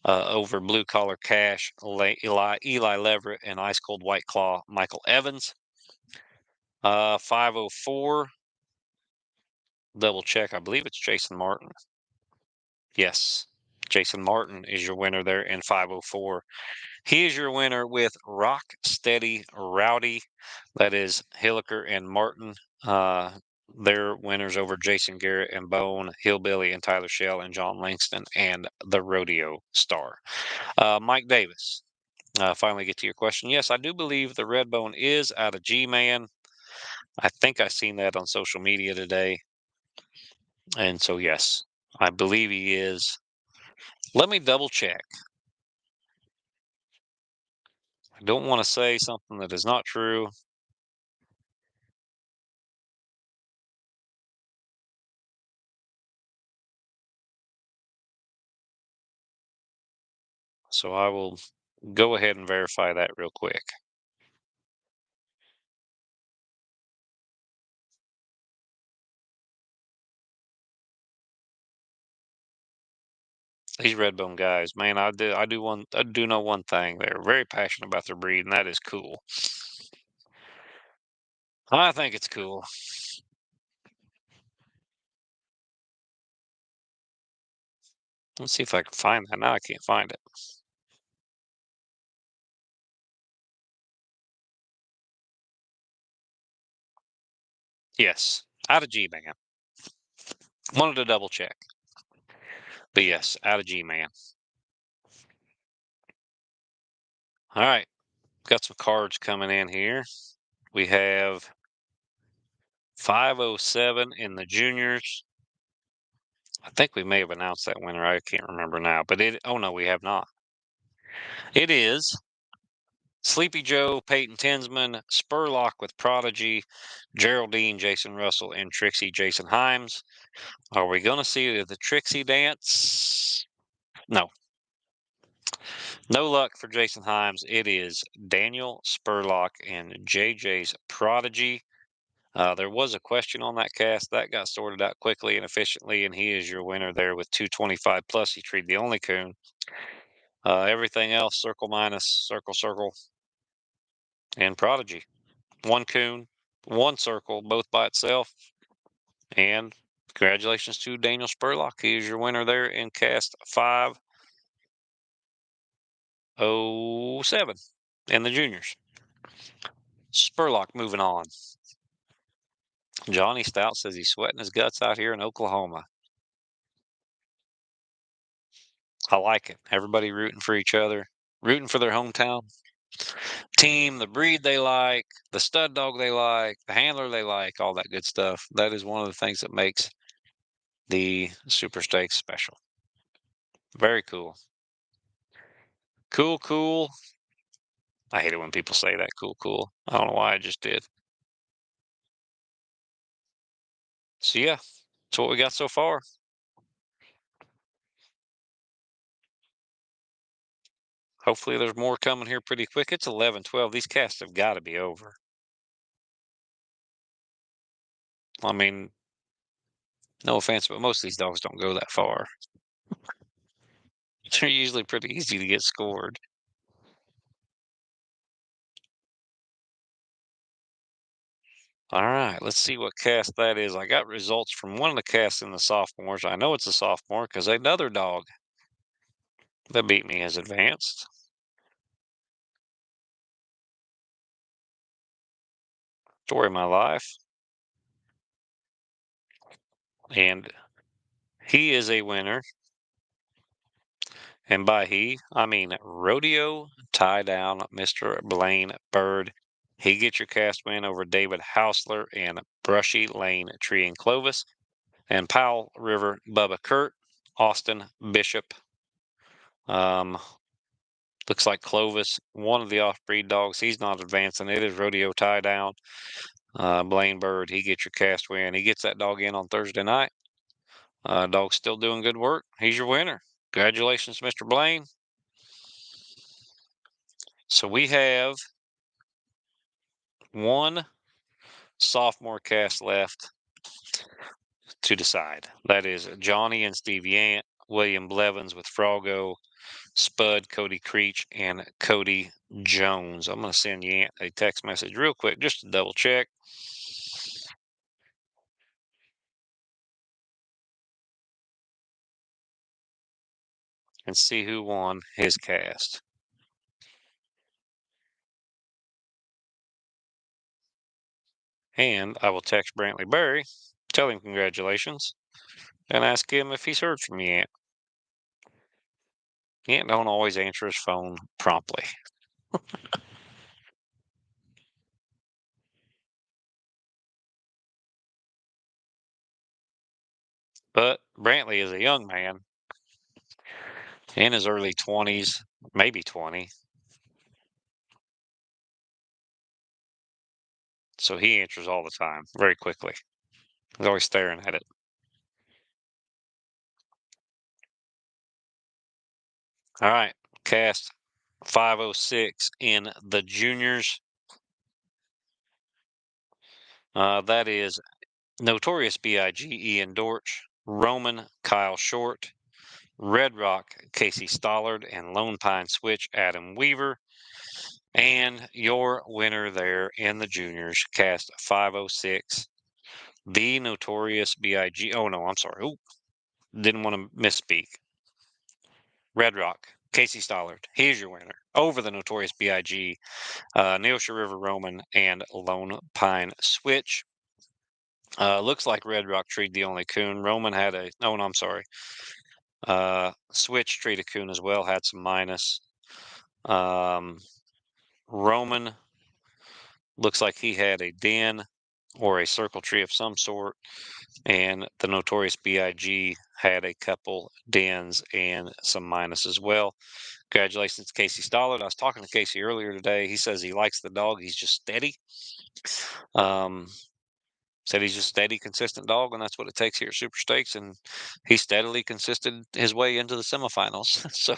Speaker 1: over Blue Collar Cash, Eli Leverett, and Ice Cold White Claw, Michael Evans. 504, double check. I believe it's Jason Martin. Yes, Jason Martin is your winner there in 504. He is your winner with Rock Steady Rowdy. That is Hilliker and Martin. They're winners over Jason Garrett and Bone, Hillbilly and Tyler Shell and John Langston and the Rodeo Star. Mike Davis, finally get to your question. Yes, I do believe the Red Bone is out of G-Man. I think I seen that on social media today. And so, yes, I believe he is. Let me double check. I don't want to say something that is not true. So I will go ahead and verify that real quick. These Redbone guys, man, I do know one thing. They're very passionate about their breed, and that is cool. I think it's cool. Let's see if I can find that. Now I can't find it. Yes, out of G-Man. Wanted to double check. But yes, out of G-Man. All right, got some cards coming in here. We have 507 in the juniors. I think we may have announced that winner. I can't remember now. But oh no, we have not. It is Sleepy Joe, Peyton Tinsman, Spurlock with Prodigy, Geraldine, Jason Russell, and Trixie, Jason Himes. Are we going to see the Trixie dance? No. No luck for Jason Himes. It is Daniel Spurlock and JJ's Prodigy. There was a question on that cast. That got sorted out quickly and efficiently, and he is your winner there with 225 plus. He treated the only coon. Everything else, circle minus, circle, circle, and Prodigy. One coon, one circle, both by itself. And congratulations to Daniel Spurlock. He is your winner there in cast 507 in the juniors. Spurlock moving on. Johnny Stout says he's sweating his guts out here in Oklahoma. I like it. Everybody rooting for each other, rooting for their hometown team, the breed they like, the stud dog they like, the handler they like, all that good stuff. That is one of the things that makes the Super Stakes special. Very cool. Cool, cool. I hate it when people say that. Cool, cool. I don't know why I just did. So yeah, that's what we got so far. Hopefully there's more coming here pretty quick. It's 11:12. These casts have got to be over. I mean, no offense, but most of these dogs don't go that far. They're usually pretty easy to get scored. All right, let's see what cast that is. I got results from one of the casts in the sophomores. I know it's a sophomore because another dog that beat me has advanced. Story of my life. And he is a winner. And by he, I mean rodeo tie down Mr. Blaine Bird. He gets your cast win over David Hausler and Brushy Lane Tree and Clovis. And Powell River Bubba Kurt, Austin Bishop. Looks like Clovis, one of the off-breed dogs. He's not advancing. It is rodeo tie down. Blaine Bird, he gets your cast win. He gets that dog in on Thursday night. Dog's still doing good work. He's your winner. Congratulations, Mr. Blaine. So we have one sophomore cast left to decide. That is Johnny and Steve Yant, William Blevins with Froggo, Spud, Cody Creech, and Cody Jones. I'm going to send Yant a text message real quick just to double check. And see who won his cast. And I will text Brantley Berry, tell him congratulations, and ask him if he's heard from Yant. Yant don't always answer his phone promptly. But Brantley is a young man in his early 20s, maybe 20. So he answers all the time, very quickly. He's always staring at it. All right, cast 506 in the juniors. That is Notorious B.I.G. Ian Dortch, Roman Kyle Short, Red Rock Casey Stollard, and Lone Pine Switch Adam Weaver. And your winner there in the juniors, cast 506, the Notorious B.I.G. Oh, no, I'm sorry. Ooh, didn't want to misspeak. Red Rock, Casey Stollard. He's your winner over the Notorious B.I.G., Neosha River Roman, and Lone Pine Switch. Looks like Red Rock treed the only coon. Roman had a, oh, no, I'm sorry. Switch treed a coon as well, had some minus. Roman looks like he had a den or a circle tree of some sort, and the Notorious B.I.G. had a couple dens and some minus as well. Congratulations to Casey Stollard. I was talking to Casey earlier today. He says he likes the dog. He's just steady. Said he's just steady, consistent dog, and that's what it takes here at Super Stakes. And he steadily consisted his way into the semifinals. So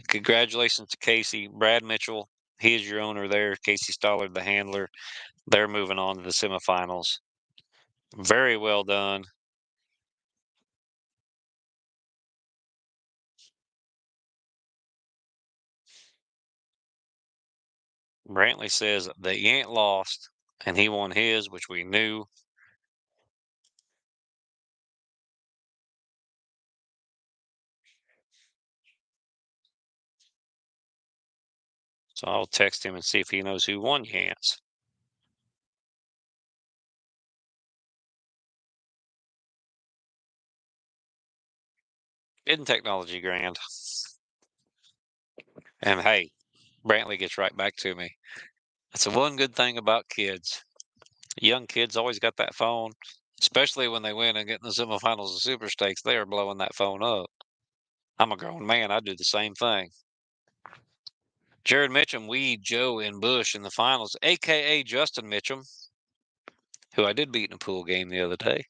Speaker 1: congratulations to Casey. Brad Mitchell, he is your owner there. Casey Stollard, the handler. They're moving on to the semifinals. Very well done. Brantley says that Yant lost and he won his, which we knew. So I'll text him and see if he knows who won Yant's. Hidden technology grand. And hey, Brantley gets right back to me. That's the one good thing about kids. Young kids always got that phone, especially when they win and get in the semifinals of Super Stakes. They are blowing that phone up. I'm a grown man. I do the same thing. Jared Mitchum, Weed, Joe, and Bush in the finals, a.k.a. Justin Mitchum, who I did beat in a pool game the other day.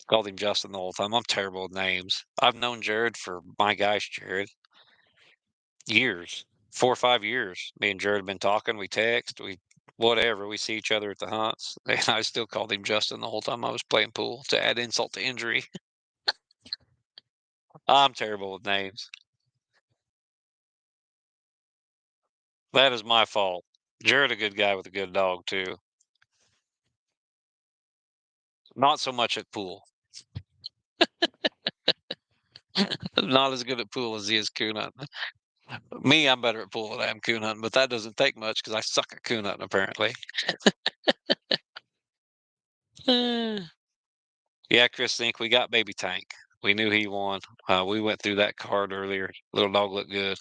Speaker 1: Called him Justin the whole time. I'm terrible with names. I've known Jared for, my gosh, Jared, years, 4 or 5 years. Me and Jared have been talking. We text, we whatever. We see each other at the hunts. And I still called him Justin the whole time I was playing pool to add insult to injury. I'm terrible with names. That is my fault. Jared, a good guy with a good dog, too. Not so much at pool. Not as good at pool as he is coon hunting. Me, I'm better at pool than I am coon hunting, but that doesn't take much because I suck at coon hunting, apparently. Yeah, Chris Think, we got Baby Tank. We knew he won. We went through that card earlier. Little dog looked good.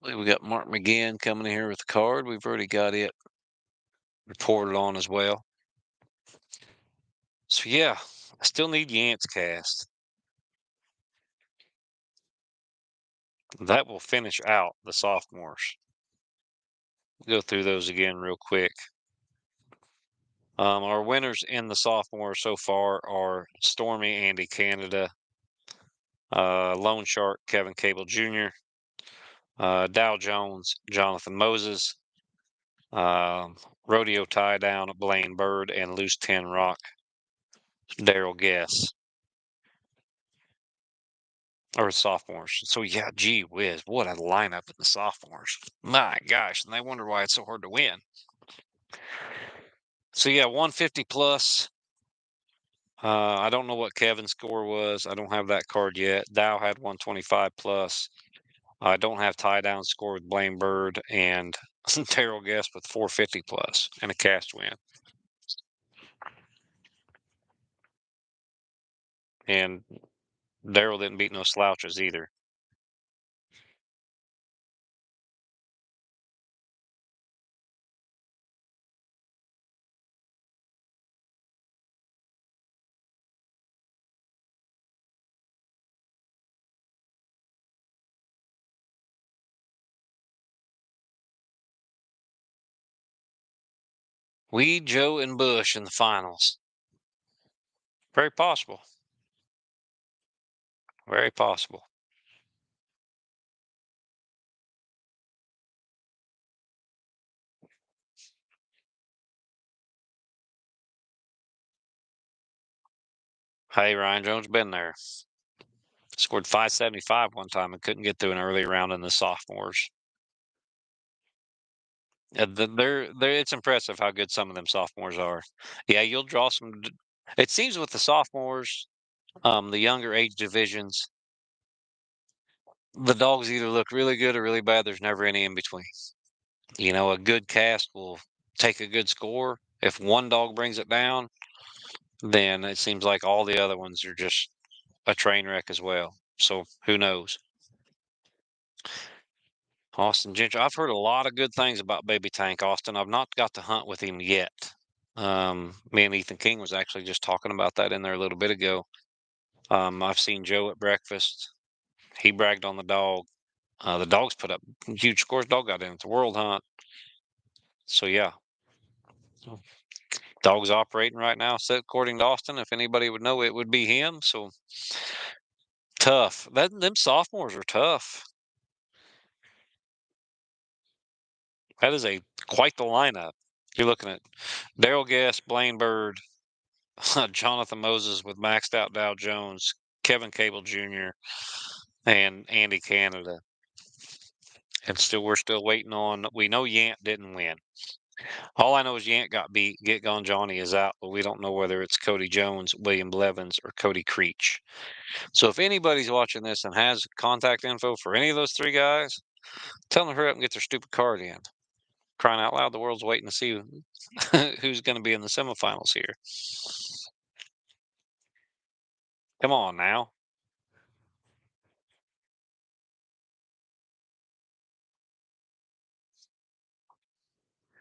Speaker 1: We got Mark McGinn coming in here with the card. We've already got it reported on as well. So yeah, I still need Yance cast. That will finish out the sophomores. Go through those again real quick. Our winners in the sophomore so far are Stormy Andy Canada, Lone Shark Kevin Cable Jr., Dow Jones Jonathan Moses, Rodeo Tie Down Blaine Bird, and Loose 10 Rock Daryl Guess. Or sophomores. So yeah, gee whiz, what a lineup in the sophomores. My gosh, and I wonder why it's so hard to win. So yeah, 150 plus. I don't know what Kevin's score was. I don't have that card yet. Dow had 125 plus. I don't have tie down score with Blaine Bird and Terrell Guest with 450 plus and a cast win. And Daryl didn't beat no slouches either. Weed, Joe, and Bush in the finals. Very possible. Very possible. Hey, Ryan Jones been there. Scored 575 one time and couldn't get through an early round in the sophomores. It's impressive how good some of them sophomores are. Yeah, you'll draw some. It seems with the sophomores, the younger age divisions, the dogs either look really good or really bad. There's never any in between. You know, a good cast will take a good score. If one dog brings it down, then it seems like all the other ones are just a train wreck as well. So who knows? Austin Gentry. I've heard a lot of good things about Baby Tank Austin. I've not got to hunt with him yet. Me and Ethan King was actually just talking about that in there a little bit ago. I've seen Joe at breakfast. He bragged on the dog. The dog's put up huge scores. Dog got in. It's a world hunt. So yeah, dog's operating right now. So according to Austin, if anybody would know, it would be him. So tough. Them sophomores are tough. That is a quite the lineup. You're looking at Daryl Guest, Blaine Bird, Jonathan Moses with maxed out Dow Jones, Kevin Cable Jr. and Andy Canada. And we're still waiting on. We know Yant didn't win. All I know is Yant got beat. Get Gone Johnny is out, but we don't know whether it's Cody Jones, William Blevins, or Cody Creech. So if anybody's watching this and has contact info for any of those three guys, tell them to hurry up and get their stupid card in. Crying out loud, the world's waiting to see who's going to be in the semifinals here. Come on now.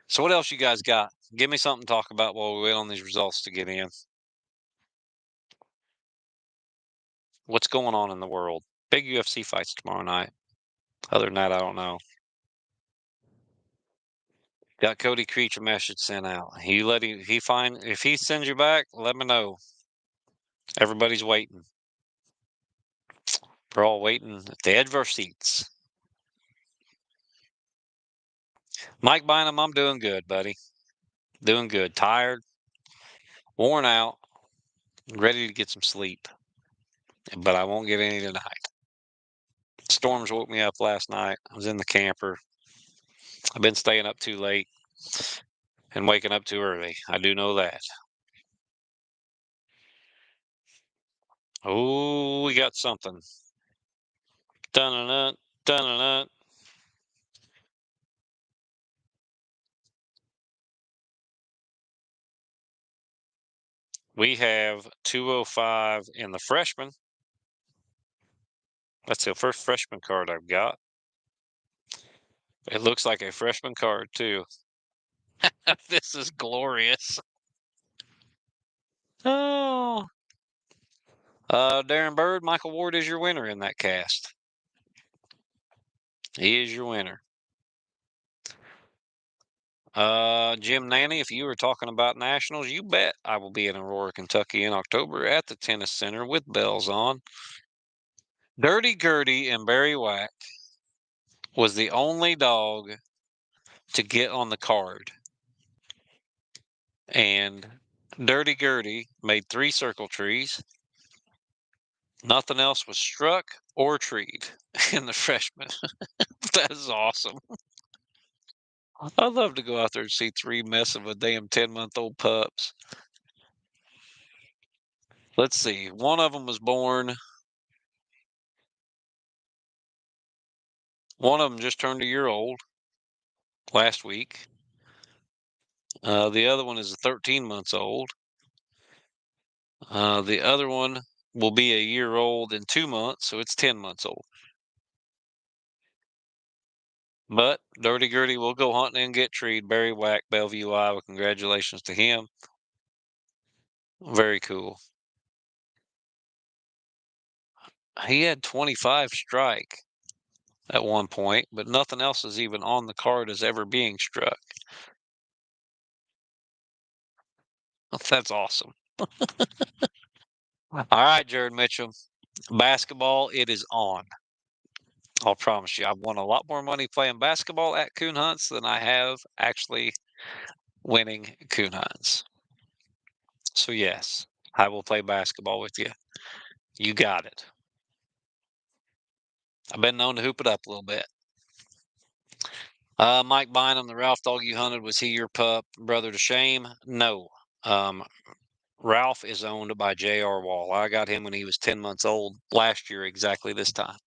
Speaker 1: So what else you guys got? Give me something to talk about while we wait on these results to get in. What's going on in the world? Big UFC fights tomorrow night. Other than that, I don't know. Got Cody Creech a message sent out. If he sends you back, let me know. Everybody's waiting. We're all waiting at the edge of our seats. Mike Bynum, I'm doing good, buddy. Doing good. Tired, worn out, ready to get some sleep. But I won't get any tonight. Storms woke me up last night. I was in the camper. I've been staying up too late and waking up too early. I do know that. Oh, we got something. Dun-dun-dun, dun-dun-dun. We have 205 in the freshman. That's the first freshman card I've got. It looks like a freshman card, too. This is glorious. Oh. Darren Bird, Michael Ward is your winner in that cast. He is your winner. Jim Nanny, if you were talking about nationals, you bet I will be in Aurora, Kentucky in October at the Tennis Center with bells on. Dirty Gertie and Barry Whack was the only dog to get on the card. And Dirty Gertie made 3 circle trees. Nothing else was struck or treed in the freshman. That is awesome. I'd love to go out there and see 3 mess of a damn 10-month-old pups. Let's see. One of them was born. One of them just turned a year old last week. The other one is 13 months old. The other one will be a year old in 2 months, so it's 10 months old. But Dirty Gertie will go hunting and get treed. Barry Whack, Bellevue, Iowa. Congratulations to him. Very cool. He had 25 strike at one point, but nothing else is even on the card as ever being struck. That's awesome. All right, Jared Mitchell. Basketball, it is on. I'll promise you, I've won a lot more money playing basketball at coon hunts than I have actually winning coon hunts. So, yes, I will play basketball with you. You got it. I've been known to hoop it up a little bit. Mike Bynum, the Ralph dog you hunted, was he your pup, brother to shame? No. Ralph is owned by J.R. Wall. I got him when he was 10 months old last year, exactly this time.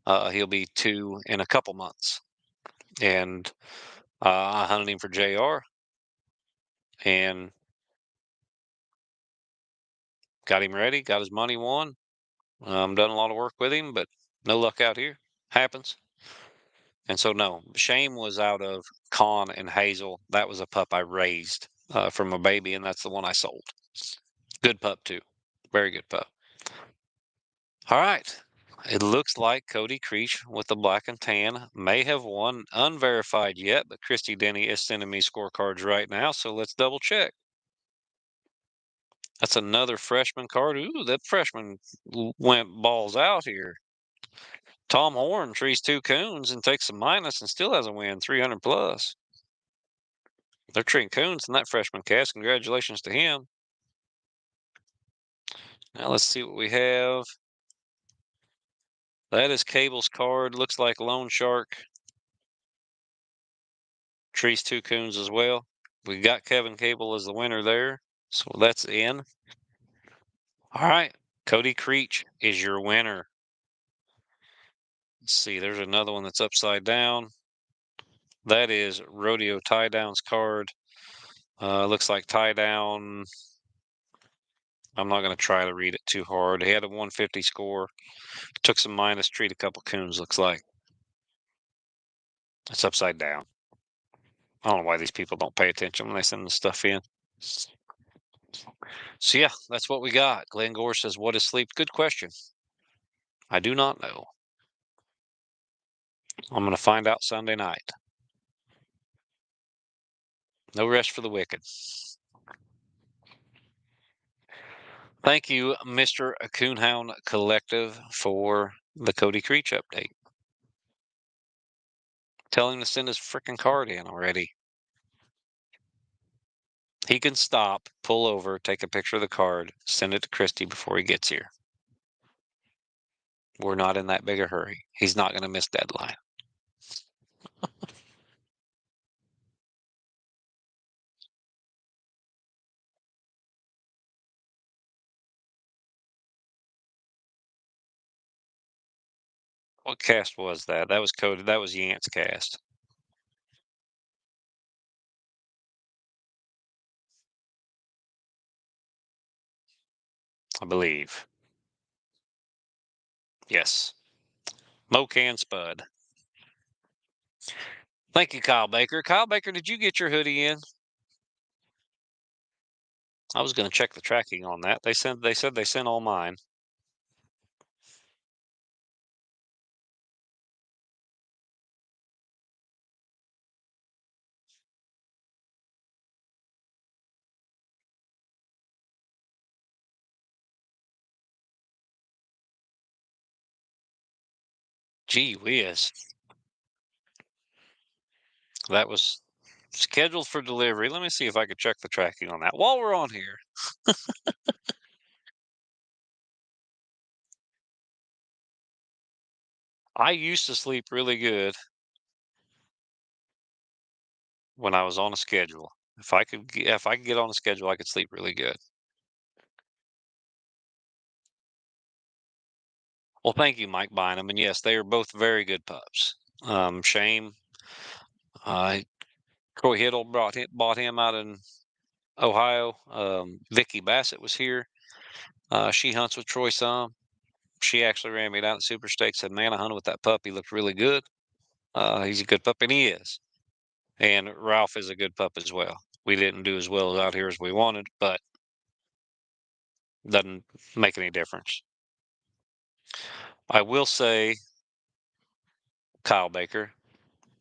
Speaker 1: He'll be 2 in a couple months. And I hunted him for JR and got him ready, got his money won. Done a lot of work with him, but no luck out here. Happens. And so, no, Shame was out of Con and Hazel. That was a pup I raised from a baby, and that's the one I sold. Good pup, too. Very good pup. All right. It looks like Cody Creech with the black and tan may have won, unverified yet, but Christy Denny is sending me scorecards right now, so let's double check. That's another freshman card. Ooh, that freshman went balls out here. Tom Horn trees 2 coons and takes a minus and still has a win, 300 plus. They're treating coons in that freshman cast. Congratulations to him. Now let's see what we have. That is Cable's card. Looks like Lone Shark. Trees 2 Coons as well. We got Kevin Cable as the winner there. So that's in. All right. Cody Creech is your winner. Let's see. There's another one that's upside down. That is Rodeo Tie Down's card. Looks like Tie Down. I'm not going to try to read it too hard. He had a 150 score. Took some minus, treat a couple coons, looks like. It's upside down. I don't know why these people don't pay attention when they send the stuff in. So yeah, that's what we got. Glenn Gore says, what is sleep? Good question. I do not know. I'm going to find out Sunday night. No rest for the wicked. Thank you, Mr. Coonhound Collective, for the Cody Creech update. Tell him to send his freaking card in already. He can stop, pull over, take a picture of the card, send it to Christy before he gets here. We're not in that big a hurry. He's not going to miss deadline. What cast was that? That was coded. That was Yant's cast. I believe. Yes. Mocan Spud. Thank you, Kyle Baker. Kyle Baker, did you get your hoodie in? I was going to check the tracking on that. They said they sent all mine. Gee whiz. That was scheduled for delivery. Let me see if I could check the tracking on that while we're on here. I used to sleep really good when I was on a schedule. If I could get on a schedule, I could sleep really good. Well, thank you, Mike Bynum. And yes, they are both very good pups. Shame, uh, Troy Hiddle bought him out in Ohio. Vicky Bassett was here. She hunts with Troy some. She actually ran me down at Super Stakes. Said, "Man, I hunted with that pup. He looked really good. He's a good pup, and he is." And Ralph is a good pup as well. We didn't do as well out here as we wanted, but doesn't make any difference. I will say, Kyle Baker,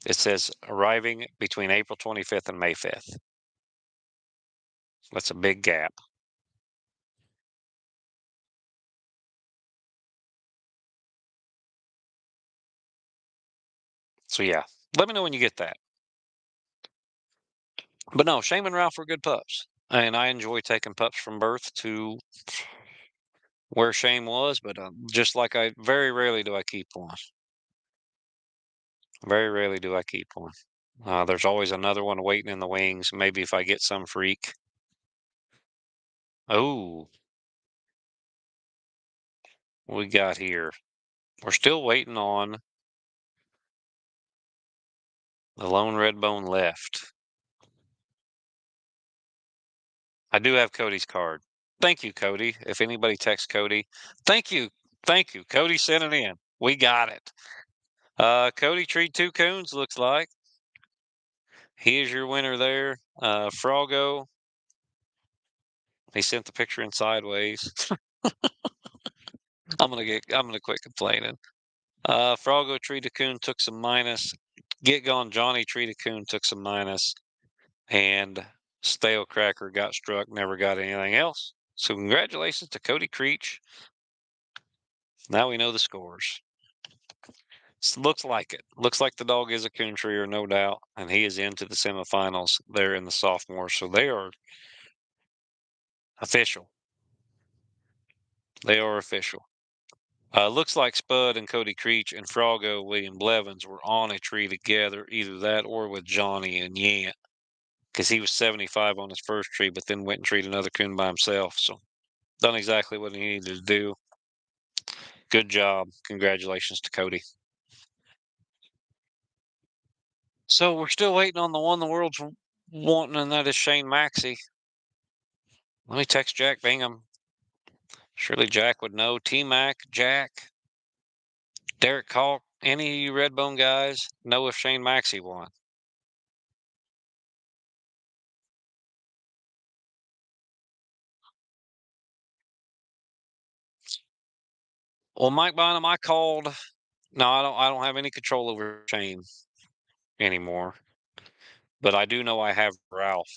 Speaker 1: it says arriving between April 25th and May 5th. That's a big gap. So yeah, let me know when you get that. But no, Shane and Ralph were good pups, and I enjoy taking pups from birth to where Shane was. But just like I very rarely do I keep one. Very rarely do I keep one. There's always another one waiting in the wings. Maybe if I get some freak. Oh, what we got here? We're still waiting on the lone red bone left. I do have Cody's card. Thank you, Cody. If anybody texts Cody, thank you. Thank you. Cody sent it in. We got it. Cody treed 2 coons, looks like. He is your winner there. Froggo. He sent the picture in sideways. I'm gonna quit complaining. Froggo treed a coon, took some minus. Get Gone Johnny treed a coon, took some minus. And Stale Cracker got struck, never got anything else. So congratulations to Cody Creech. Now we know the scores. Looks like it. Looks like the dog is a coon treer, no doubt, and he is into the semifinals there in the sophomore. So they are official. They are official. Looks like Spud and Cody Creech and Froggo William Blevins were on a tree together, either that or with Johnny and Yant, because he was 75 on his first tree, but then went and treed another coon by himself. So done exactly what he needed to do. Good job. Congratulations to Cody. So we're still waiting on the one the world's wanting, and that is Shane Maxey. Let me text Jack Bingham. Surely Jack would know. T Mac, Jack, Derek Kalk, any of you Redbone guys know if Shane Maxey won. Well, Mike Bynum, I called. No, I don't have any control over Shane anymore. But I do know I have Ralph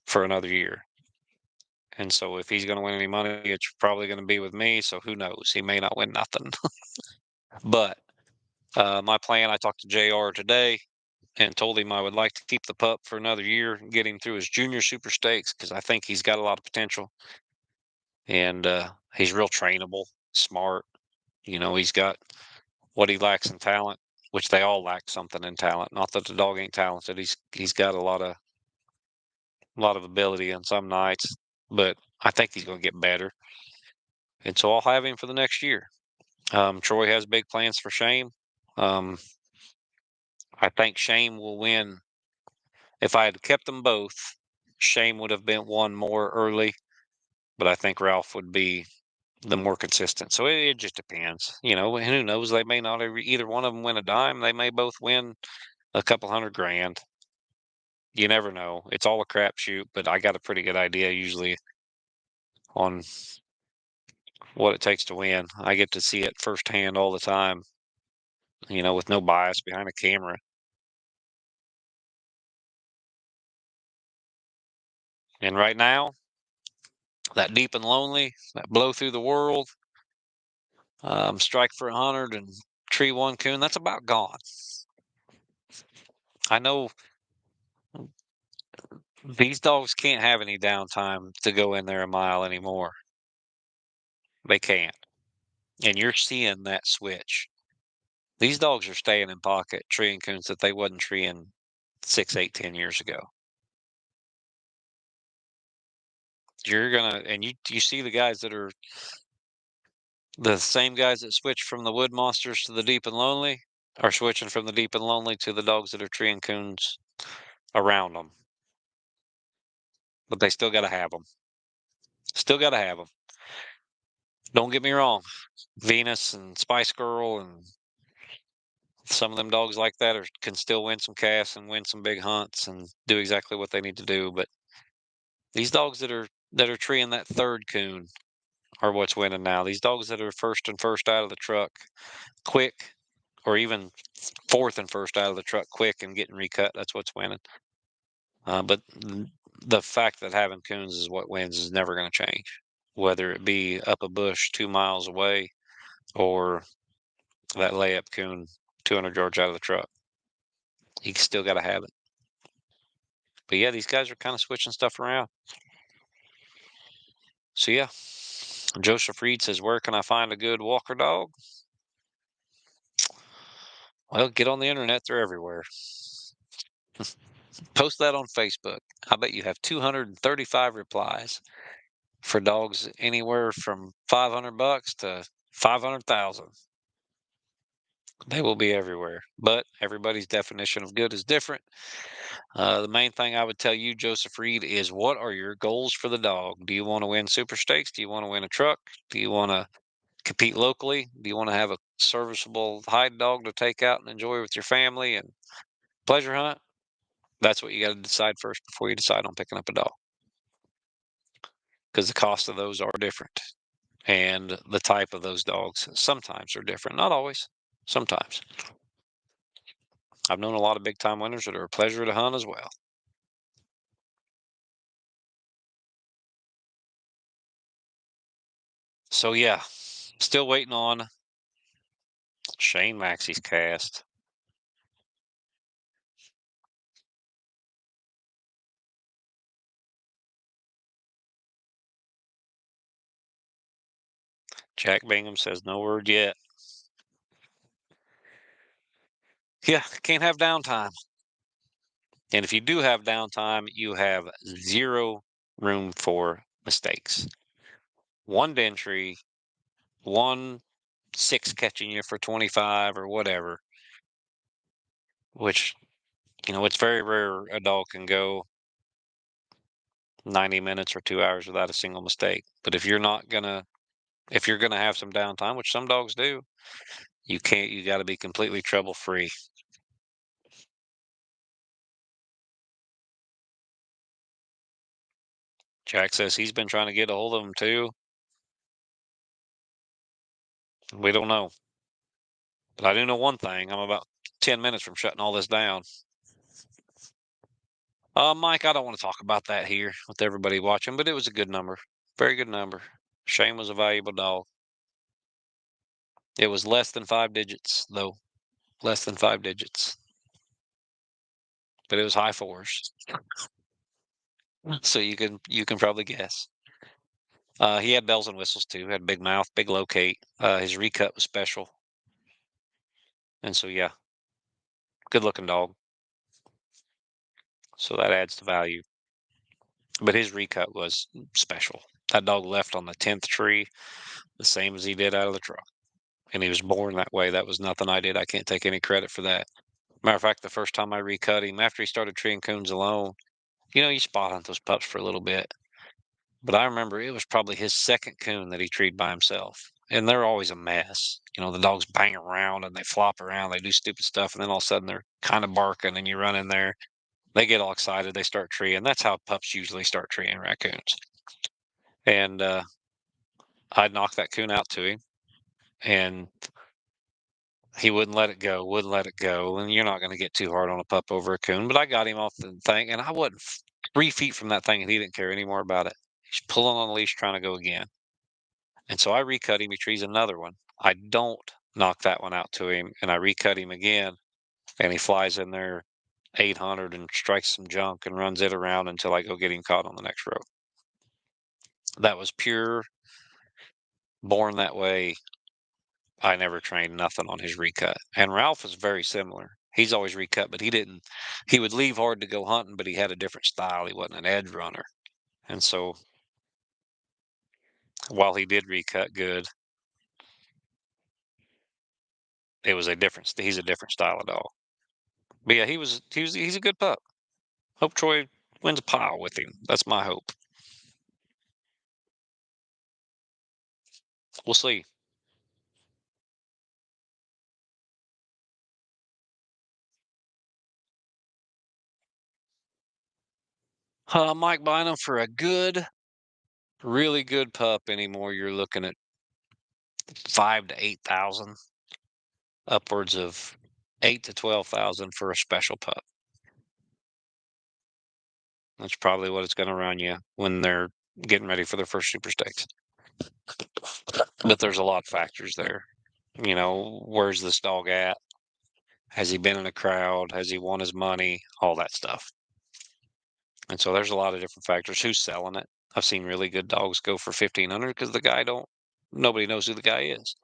Speaker 1: for another year. And so if he's going to win any money, it's probably going to be with me. So who knows? He may not win nothing. But my plan, I talked to JR today and told him I would like to keep the pup for another year and get him through his junior super stakes because I think he's got a lot of potential. And he's real trainable, smart. He's got what he lacks in talent, which they all lack something in talent. Not that the dog ain't talented. He's got a lot of ability on some nights, but I think he's going to get better. And so I'll have him for the next year. Troy has big plans for Shane. Um, I think Shane will win. If I had kept them both, Shane would have been one more early, but I think Ralph would be the more consistent. So it just depends. And who knows? They may not either one of them win a dime. They may both win a couple hundred grand. You never know. It's all a crapshoot, but I got a pretty good idea usually on what it takes to win. I get to see it firsthand all the time, with no bias behind a camera. And right now, that deep and lonely, that blow through the world, strike for 100 and tree one coon, that's about gone. I know these dogs can't have any downtime to go in there a mile anymore. They can't. And you're seeing that switch. These dogs are staying in pocket, treeing coons that they wasn't treeing 6, 8, 10 years ago. You're gonna, and you see the guys that are the same guys that switch from the wood monsters to the deep and lonely are switching from the deep and lonely to the dogs that are treeing coons around them. But they still got to have them. Still got to have them. Don't get me wrong. Venus and Spice Girl and some of them dogs like that can still win some casts and win some big hunts and do exactly what they need to do. But these dogs that are treeing that third coon are what's winning now. These dogs that are first and first out of the truck quick, or even fourth and first out of the truck quick and getting recut, that's what's winning. But the fact that having coons is what wins is never going to change, whether it be up a bush 2 miles away or that layup coon 200 yards out of the truck. You still got to have it. But yeah, these guys are kind of switching stuff around. So yeah, Joseph Reed says, "Where can I find a good walker dog?" Well, get on the internet; they're everywhere. Post that on Facebook. I bet you have 235 replies for dogs anywhere from $500 to 500,000. They will be everywhere, but everybody's definition of good is different. The main thing I would tell you, Joseph Reed, is what are your goals for the dog? Do you want to win super stakes? Do you want to win a truck? Do you want to compete locally? Do you want to have a serviceable hide dog to take out and enjoy with your family and pleasure hunt? That's what you got to decide first before you decide on picking up a dog, because the cost of those are different and the type of those dogs sometimes are different. Not always, sometimes. I've known a lot of big time winners that are a pleasure to hunt as well. So yeah, still waiting on Shane Maxey's cast. Jack Bingham says no word yet. Yeah, can't have downtime. And if you do have downtime, you have zero room for mistakes. One entry, one six catching you for 25 or whatever, which, it's very rare a dog can go 90 minutes or 2 hours without a single mistake. But if you're gonna have some downtime, which some dogs do, you got to be completely trouble free. Jack says he's been trying to get a hold of him too. We don't know. But I do know one thing. I'm about 10 minutes from shutting all this down. Mike, I don't want to talk about that here with everybody watching, but it was a good number. Very good number. Shane was a valuable dog. It was less than 5 digits, though. Less than 5 digits. But it was high fours. So you can probably guess. He had bells and whistles too. Had big mouth, big locate. His recut was special. And so yeah, good looking dog. So that adds to value. But his recut was special. That dog left on the 10th tree, the same as he did out of the truck. And he was born that way. That was nothing I did. I can't take any credit for that. Matter of fact, the first time I recut him, after he started treeing coons alone, you spot hunt those pups for a little bit. But I remember it was probably his second coon that he treed by himself. And they're always a mess. The dogs bang around and they flop around, they do stupid stuff, and then all of a sudden they're kind of barking and you run in there. They get all excited, they start treeing. That's how pups usually start treeing raccoons. And I'd knock that coon out to him, and he wouldn't let it go, wouldn't let it go. And you're not going to get too hard on a pup over a coon. But I got him off the thing, and I wasn't 3 feet from that thing, and he didn't care any more about it. He's pulling on the leash trying to go again. And so I recut him. He trees another one. I don't knock that one out to him, and I recut him again, and he flies in there 800 and strikes some junk and runs it around until I go get him caught on the next row. That was pure, born that way. I never trained nothing on his recut. And Ralph was very similar. He's always recut, but he would leave hard to go hunting, but he had a different style. He wasn't an edge runner. And so while he did recut good, it was he's a different style of dog. But yeah, he's a good pup. Hope Troy wins a pile with him. That's my hope. We'll see. Mike Bynum for a really good pup anymore. You're looking at 5 to 8,000, upwards of 8 to 12,000 for a special pup. That's probably what it's going to run you when they're getting ready for their first super stakes. But there's a lot of factors there. Where's this dog at? Has he been in a crowd? Has he won his money? All that stuff. And so there's a lot of different factors. Who's selling it? I've seen really good dogs go for 1,500 because nobody knows who the guy is.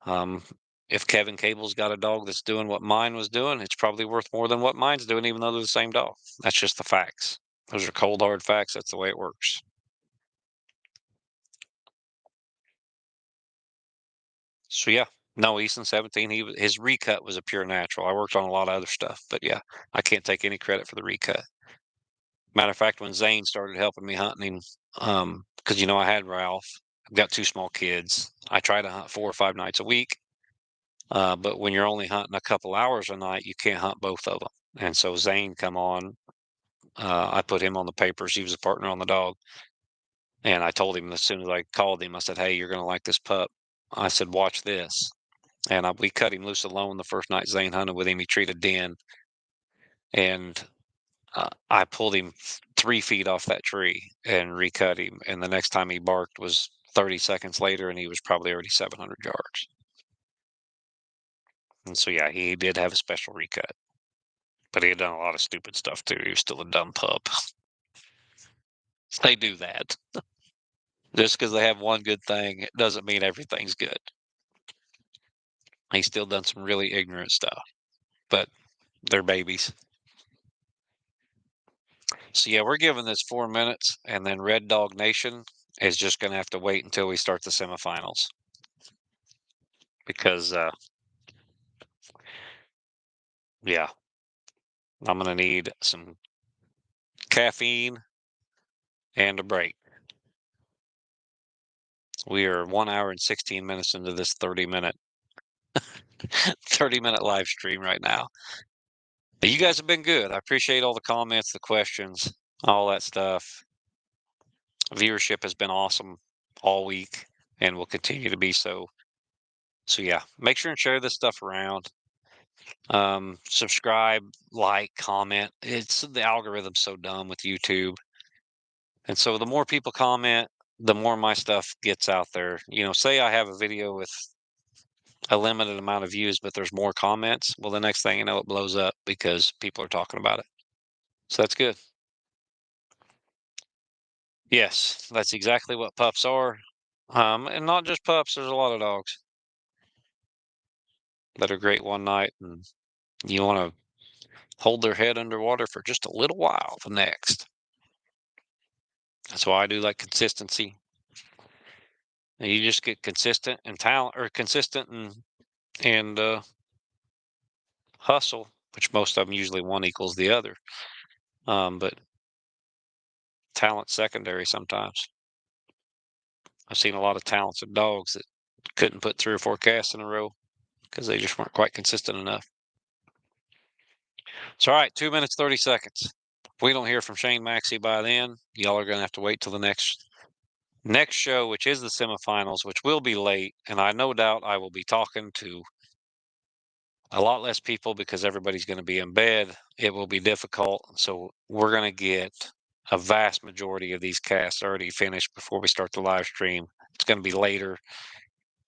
Speaker 1: Um, if Kevin Cable's got a dog that's doing what mine was doing, it's probably worth more than what mine's doing, even though they're the same dog. That's just the facts. Those are cold, hard facts. That's the way it works. So yeah, no, Easton 17. His recut was a pure natural. I worked on a lot of other stuff, but yeah, I can't take any credit for the recut. Matter of fact, when Zane started helping me hunting, because I had Ralph, I've got 2 small kids. I try to hunt 4 or 5 nights a week, but when you're only hunting a couple hours a night, you can't hunt both of them. And so Zane come on. I put him on the papers. He was a partner on the dog. And I told him as soon as I called him, I said, "Hey, you're going to like this pup." I said, "Watch this." And we cut him loose alone the first night Zane hunted with him. He treated den, and I pulled him 3 feet off that tree and recut him. And the next time he barked was 30 seconds later, and he was probably already 700 yards. And so yeah, he did have a special recut, but he had done a lot of stupid stuff too. He was still a dumb pup. They do that. Just because they have one good thing, it doesn't mean everything's good. He's still done some really ignorant stuff, but they're babies. So yeah, we're giving this 4 minutes, and then Red Dog Nation is just going to have to wait until we start the semifinals because, yeah, I'm going to need some caffeine and a break. We are 1 hour and 16 minutes into this 30-minute 30-minute live stream right now. You guys have been good. I appreciate all the comments, the questions, all that stuff. Viewership has been awesome all week and will continue to be so. So yeah, make sure and share this stuff around. Subscribe, like, comment. It's the algorithm's so dumb with YouTube. And so the more people comment, the more my stuff gets out there. Say I have a video with a limited amount of views, but there's more comments. Well, the next thing you know, it blows up because people are talking about it. So that's good. Yes, that's exactly what pups are. And not just pups, there's a lot of dogs that are great one night, and you want to hold their head underwater for just a little while the next. That's why I do like consistency. And you just get consistent and talent, or consistent and hustle, which most of them usually one equals the other. But talent secondary sometimes. I've seen a lot of talented dogs that couldn't put 3 or 4 casts in a row because they just weren't quite consistent enough. So, all right, 2 minutes, 30 seconds. If we don't hear from Shane Maxey by then, y'all are going to have to wait till the next show, which is the semifinals, which will be late. And I no doubt I will be talking to a lot less people because everybody's going to be in bed. It will be difficult. So we're going to get a vast majority of these casts already finished before we start the live stream. It's going to be later,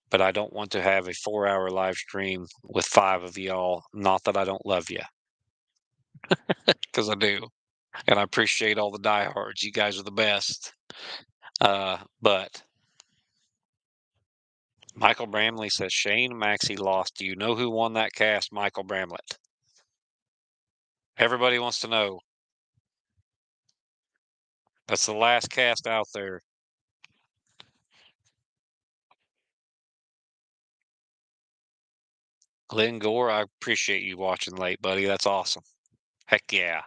Speaker 1: but I don't want to have a 4-hour live stream with 5 of y'all. Not that I don't love you, because I do. And I appreciate all the diehards. You guys are the best. But Michael Bramley says Shane Maxey lost. Do you know who won that cast, Michael Bramlett? Everybody wants to know. That's the last cast out there. Glenn Gore, I appreciate you watching late, buddy. That's awesome. Heck yeah.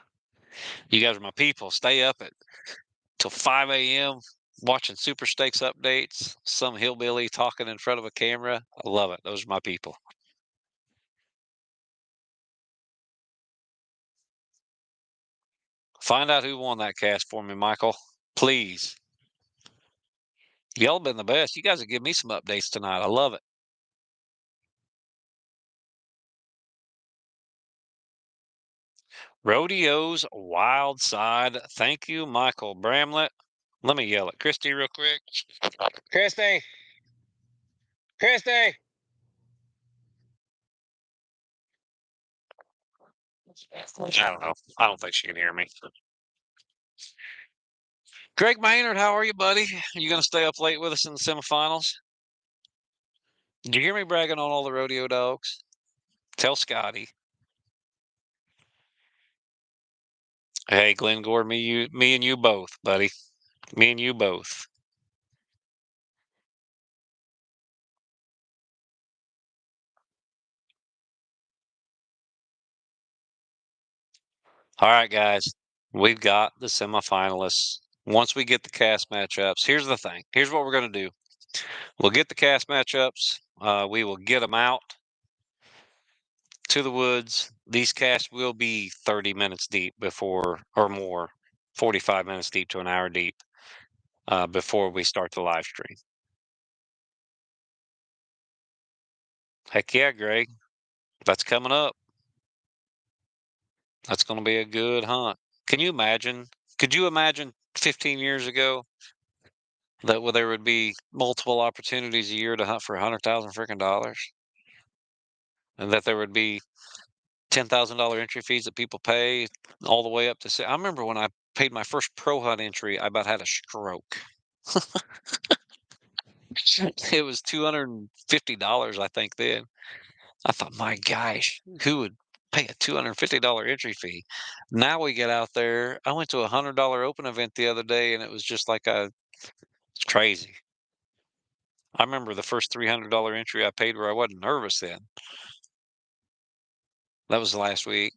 Speaker 1: You guys are my people. Stay up at till 5 a.m. watching Super Stakes updates, some hillbilly talking in front of a camera. I love it. Those are my people. Find out who won that cast for me, Michael. Please. Y'all have been the best. You guys have given me some updates tonight. I love it. Rodeo's Wild Side. Thank you, Michael Bramlett. Let me yell at Christy real quick. Christy! Christy! I don't know. I don't think she can hear me. Greg Maynard, how are you, buddy? Are you going to stay up late with us in the semifinals? Did you hear me bragging on all the rodeo dogs? Tell Scotty. Hey, Glenn Gore, me and you both, buddy. Me and you both. All right, guys. We've got the semifinalists. Once we get the cast matchups, here's the thing. Here's what we're going to do. We'll get the cast matchups. We will get them out to the woods. These casts will be 30 minutes deep before, or more, 45 minutes deep to an hour deep before we start the live stream. Heck yeah, Greg. That's coming up. That's going to be a good hunt. Can you imagine? Could you imagine 15 years ago that there would be multiple opportunities a year to hunt for 100,000 freaking dollars, and that there would be $10,000 entry fees that people pay all the way up to? I remember when I paid my first pro hunt entry, I about had a stroke. It was $250, I think, then. I thought, "My gosh, who would pay a $250 entry fee?" Now we get out there. I went to a $100 open event the other day, and it was just like a it's crazy. I remember the first $300 entry I paid where I wasn't nervous then. That was last week.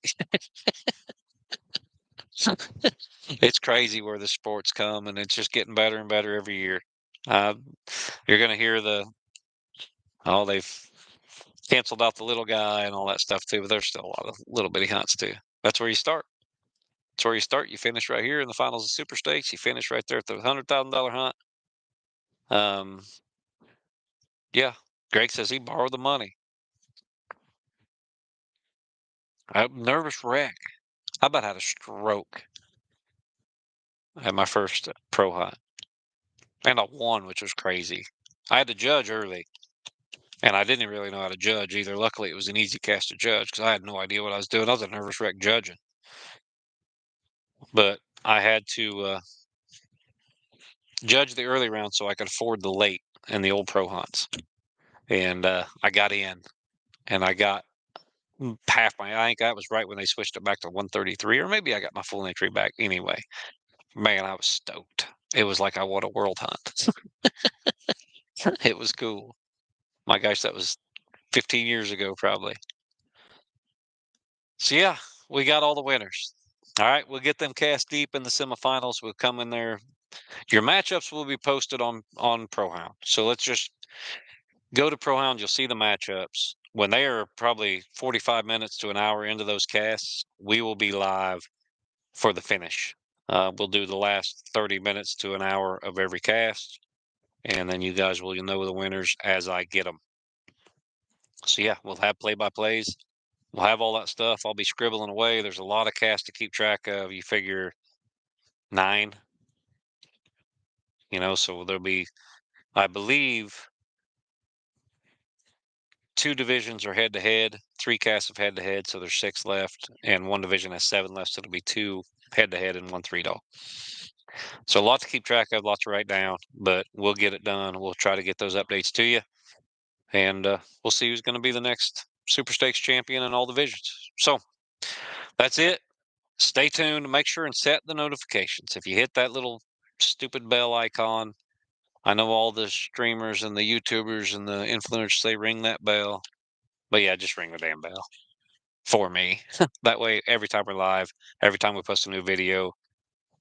Speaker 1: It's crazy where the sports come, and it's just getting better and better every year. Uh, you're gonna hear oh, they've canceled out the little guy and all that stuff too, but there's still a lot of little bitty hunts too. That's where you start. That's where you start. You finish right here in the finals of Super Stakes. You finish right there at the $100,000 hunt. Um, yeah. Greg says he borrowed the money. A nervous wreck. I about had a stroke at my first pro hunt, and I won, which was crazy. I had to judge early, and I didn't really know how to judge either. Luckily, it was an easy cast to judge because I had no idea what I was doing. I was a nervous wreck judging, but I had to judge the early round so I could afford the late and the old pro hunts. And I got in, and I got half my. I think that was right when they switched it back to 133, or maybe I got my full entry back anyway. Man, I was stoked. It was like I won a world hunt. It was cool. My gosh, that was 15 years ago, probably. So yeah, we got all the winners. All right, we'll get them cast deep in the semifinals. We'll come in there. Your matchups will be posted on ProHound. So let's just go to ProHound. You'll see the matchups. When they are probably 45 minutes to an hour into those casts, we will be live for the finish. We'll do the last 30 minutes to an hour of every cast, and then you guys will know the winners as I get them. So yeah, we'll have play-by-plays. We'll have all that stuff. I'll be scribbling away. There's a lot of casts to keep track of. You figure 9, so there'll be, I believe, 2 divisions are head-to-head, 3 casts of head-to-head, so there's 6 left, and 1 division has 7 left, so it'll be 2 head-to-head and 1 3-dog. So a lot to keep track of, lots to write down, but we'll get it done. We'll try to get those updates to you, and we'll see who's going to be the next Super Stakes champion in all divisions. So that's it. Stay tuned. Make sure and set the notifications. If you hit that little stupid bell icon, I know all the streamers and the YouTubers and the influencers say ring that bell, but yeah, just ring the damn bell for me. That way, every time we're live, every time we post a new video,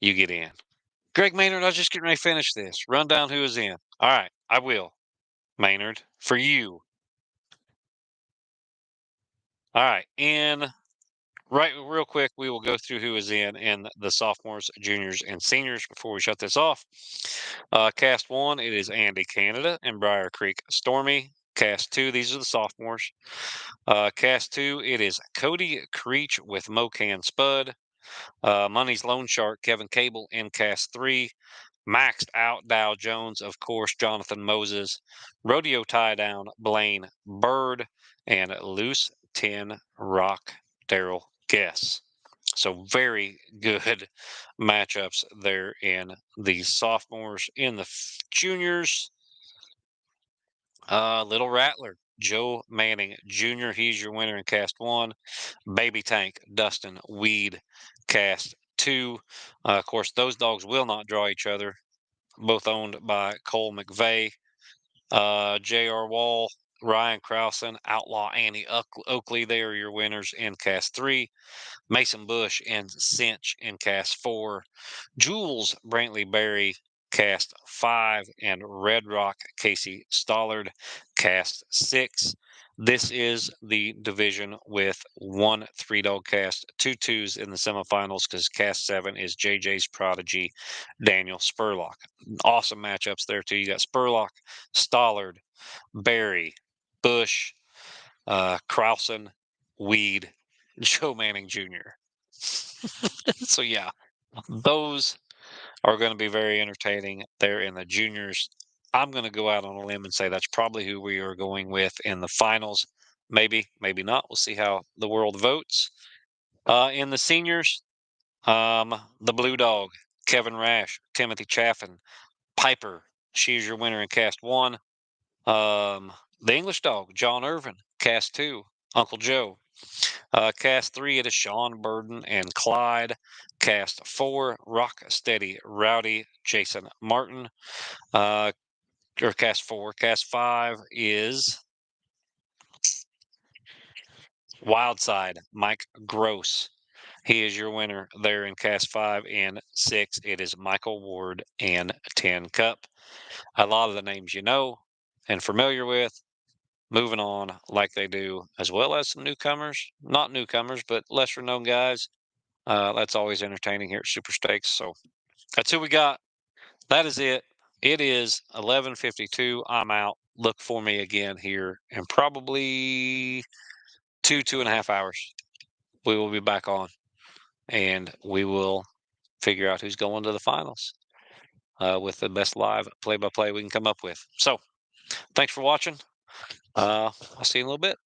Speaker 1: you get in. Greg Maynard, I was just getting ready to finish this. Run down who is in. All right, I will. Maynard, for you. All right, right, real quick, we will go through who is in the sophomores, juniors, and seniors before we shut this off. Cast 1, it is Andy Canada and Briar Creek Stormy. Cast 2, these are the sophomores. Cast 2, it is Cody Creech with Mocan Spud. Money's Lone Shark, Kevin Cable in Cast 3. Maxed out Dow Jones, of course, Jonathan Moses. Rodeo Tie Down, Blaine Bird. And Loose 10 Rock, Daryl Guess. So very good matchups there in the sophomores. In the juniors, Little Rattler, Joe Manning Jr., he's your winner in Cast 1. Baby Tank, Dustin Weed, Cast 2. Of course, those dogs will not draw each other, both owned by Cole McVeigh. J.R. Wall, Ryan Krausen, Outlaw Annie Oakley, they are your winners in Cast 3. Mason Bush and Cinch in Cast 4. Jules Brantley Berry, Cast 5. And Red Rock Casey Stollard, Cast 6. This is the division with 1 3-dog cast, 2 twos in the semifinals because Cast 7 is JJ's Prodigy, Daniel Spurlock. Awesome matchups there, too. You got Spurlock, Stollard, Berry, Bush, Krausen, Weed, Joe Manning Jr. So, yeah, those are going to be very entertaining there in the juniors. I'm going to go out on a limb and say that's probably who we are going with in the finals. Maybe, maybe not. We'll see how the world votes. In the seniors, the Blue Dog, Kevin Rash, Timothy Chaffin, Piper. She is your winner in cast 1. The English Dog, John Irvin, cast 2, Uncle Joe. Cast 3, it is Sean Burden and Clyde. Cast 4, Rock Steady, Rowdy, Jason Martin. Or cast 4. Cast 5 is Wildside, Mike Gross. He is your winner there in cast 5 and 6. It is Michael Ward and Tin Cup. A lot of the names you know and familiar with. Moving on like they do, as well as some newcomers. Not newcomers, but lesser known guys. That's always entertaining here at Super Stakes. So that's who we got. That is it. It is 11:52. I'm out. Look for me again here in probably 2.5 hours. We will be back on, and we will figure out who's going to the finals with the best live play-by-play we can come up with. So thanks for watching. I'll see you in a little bit.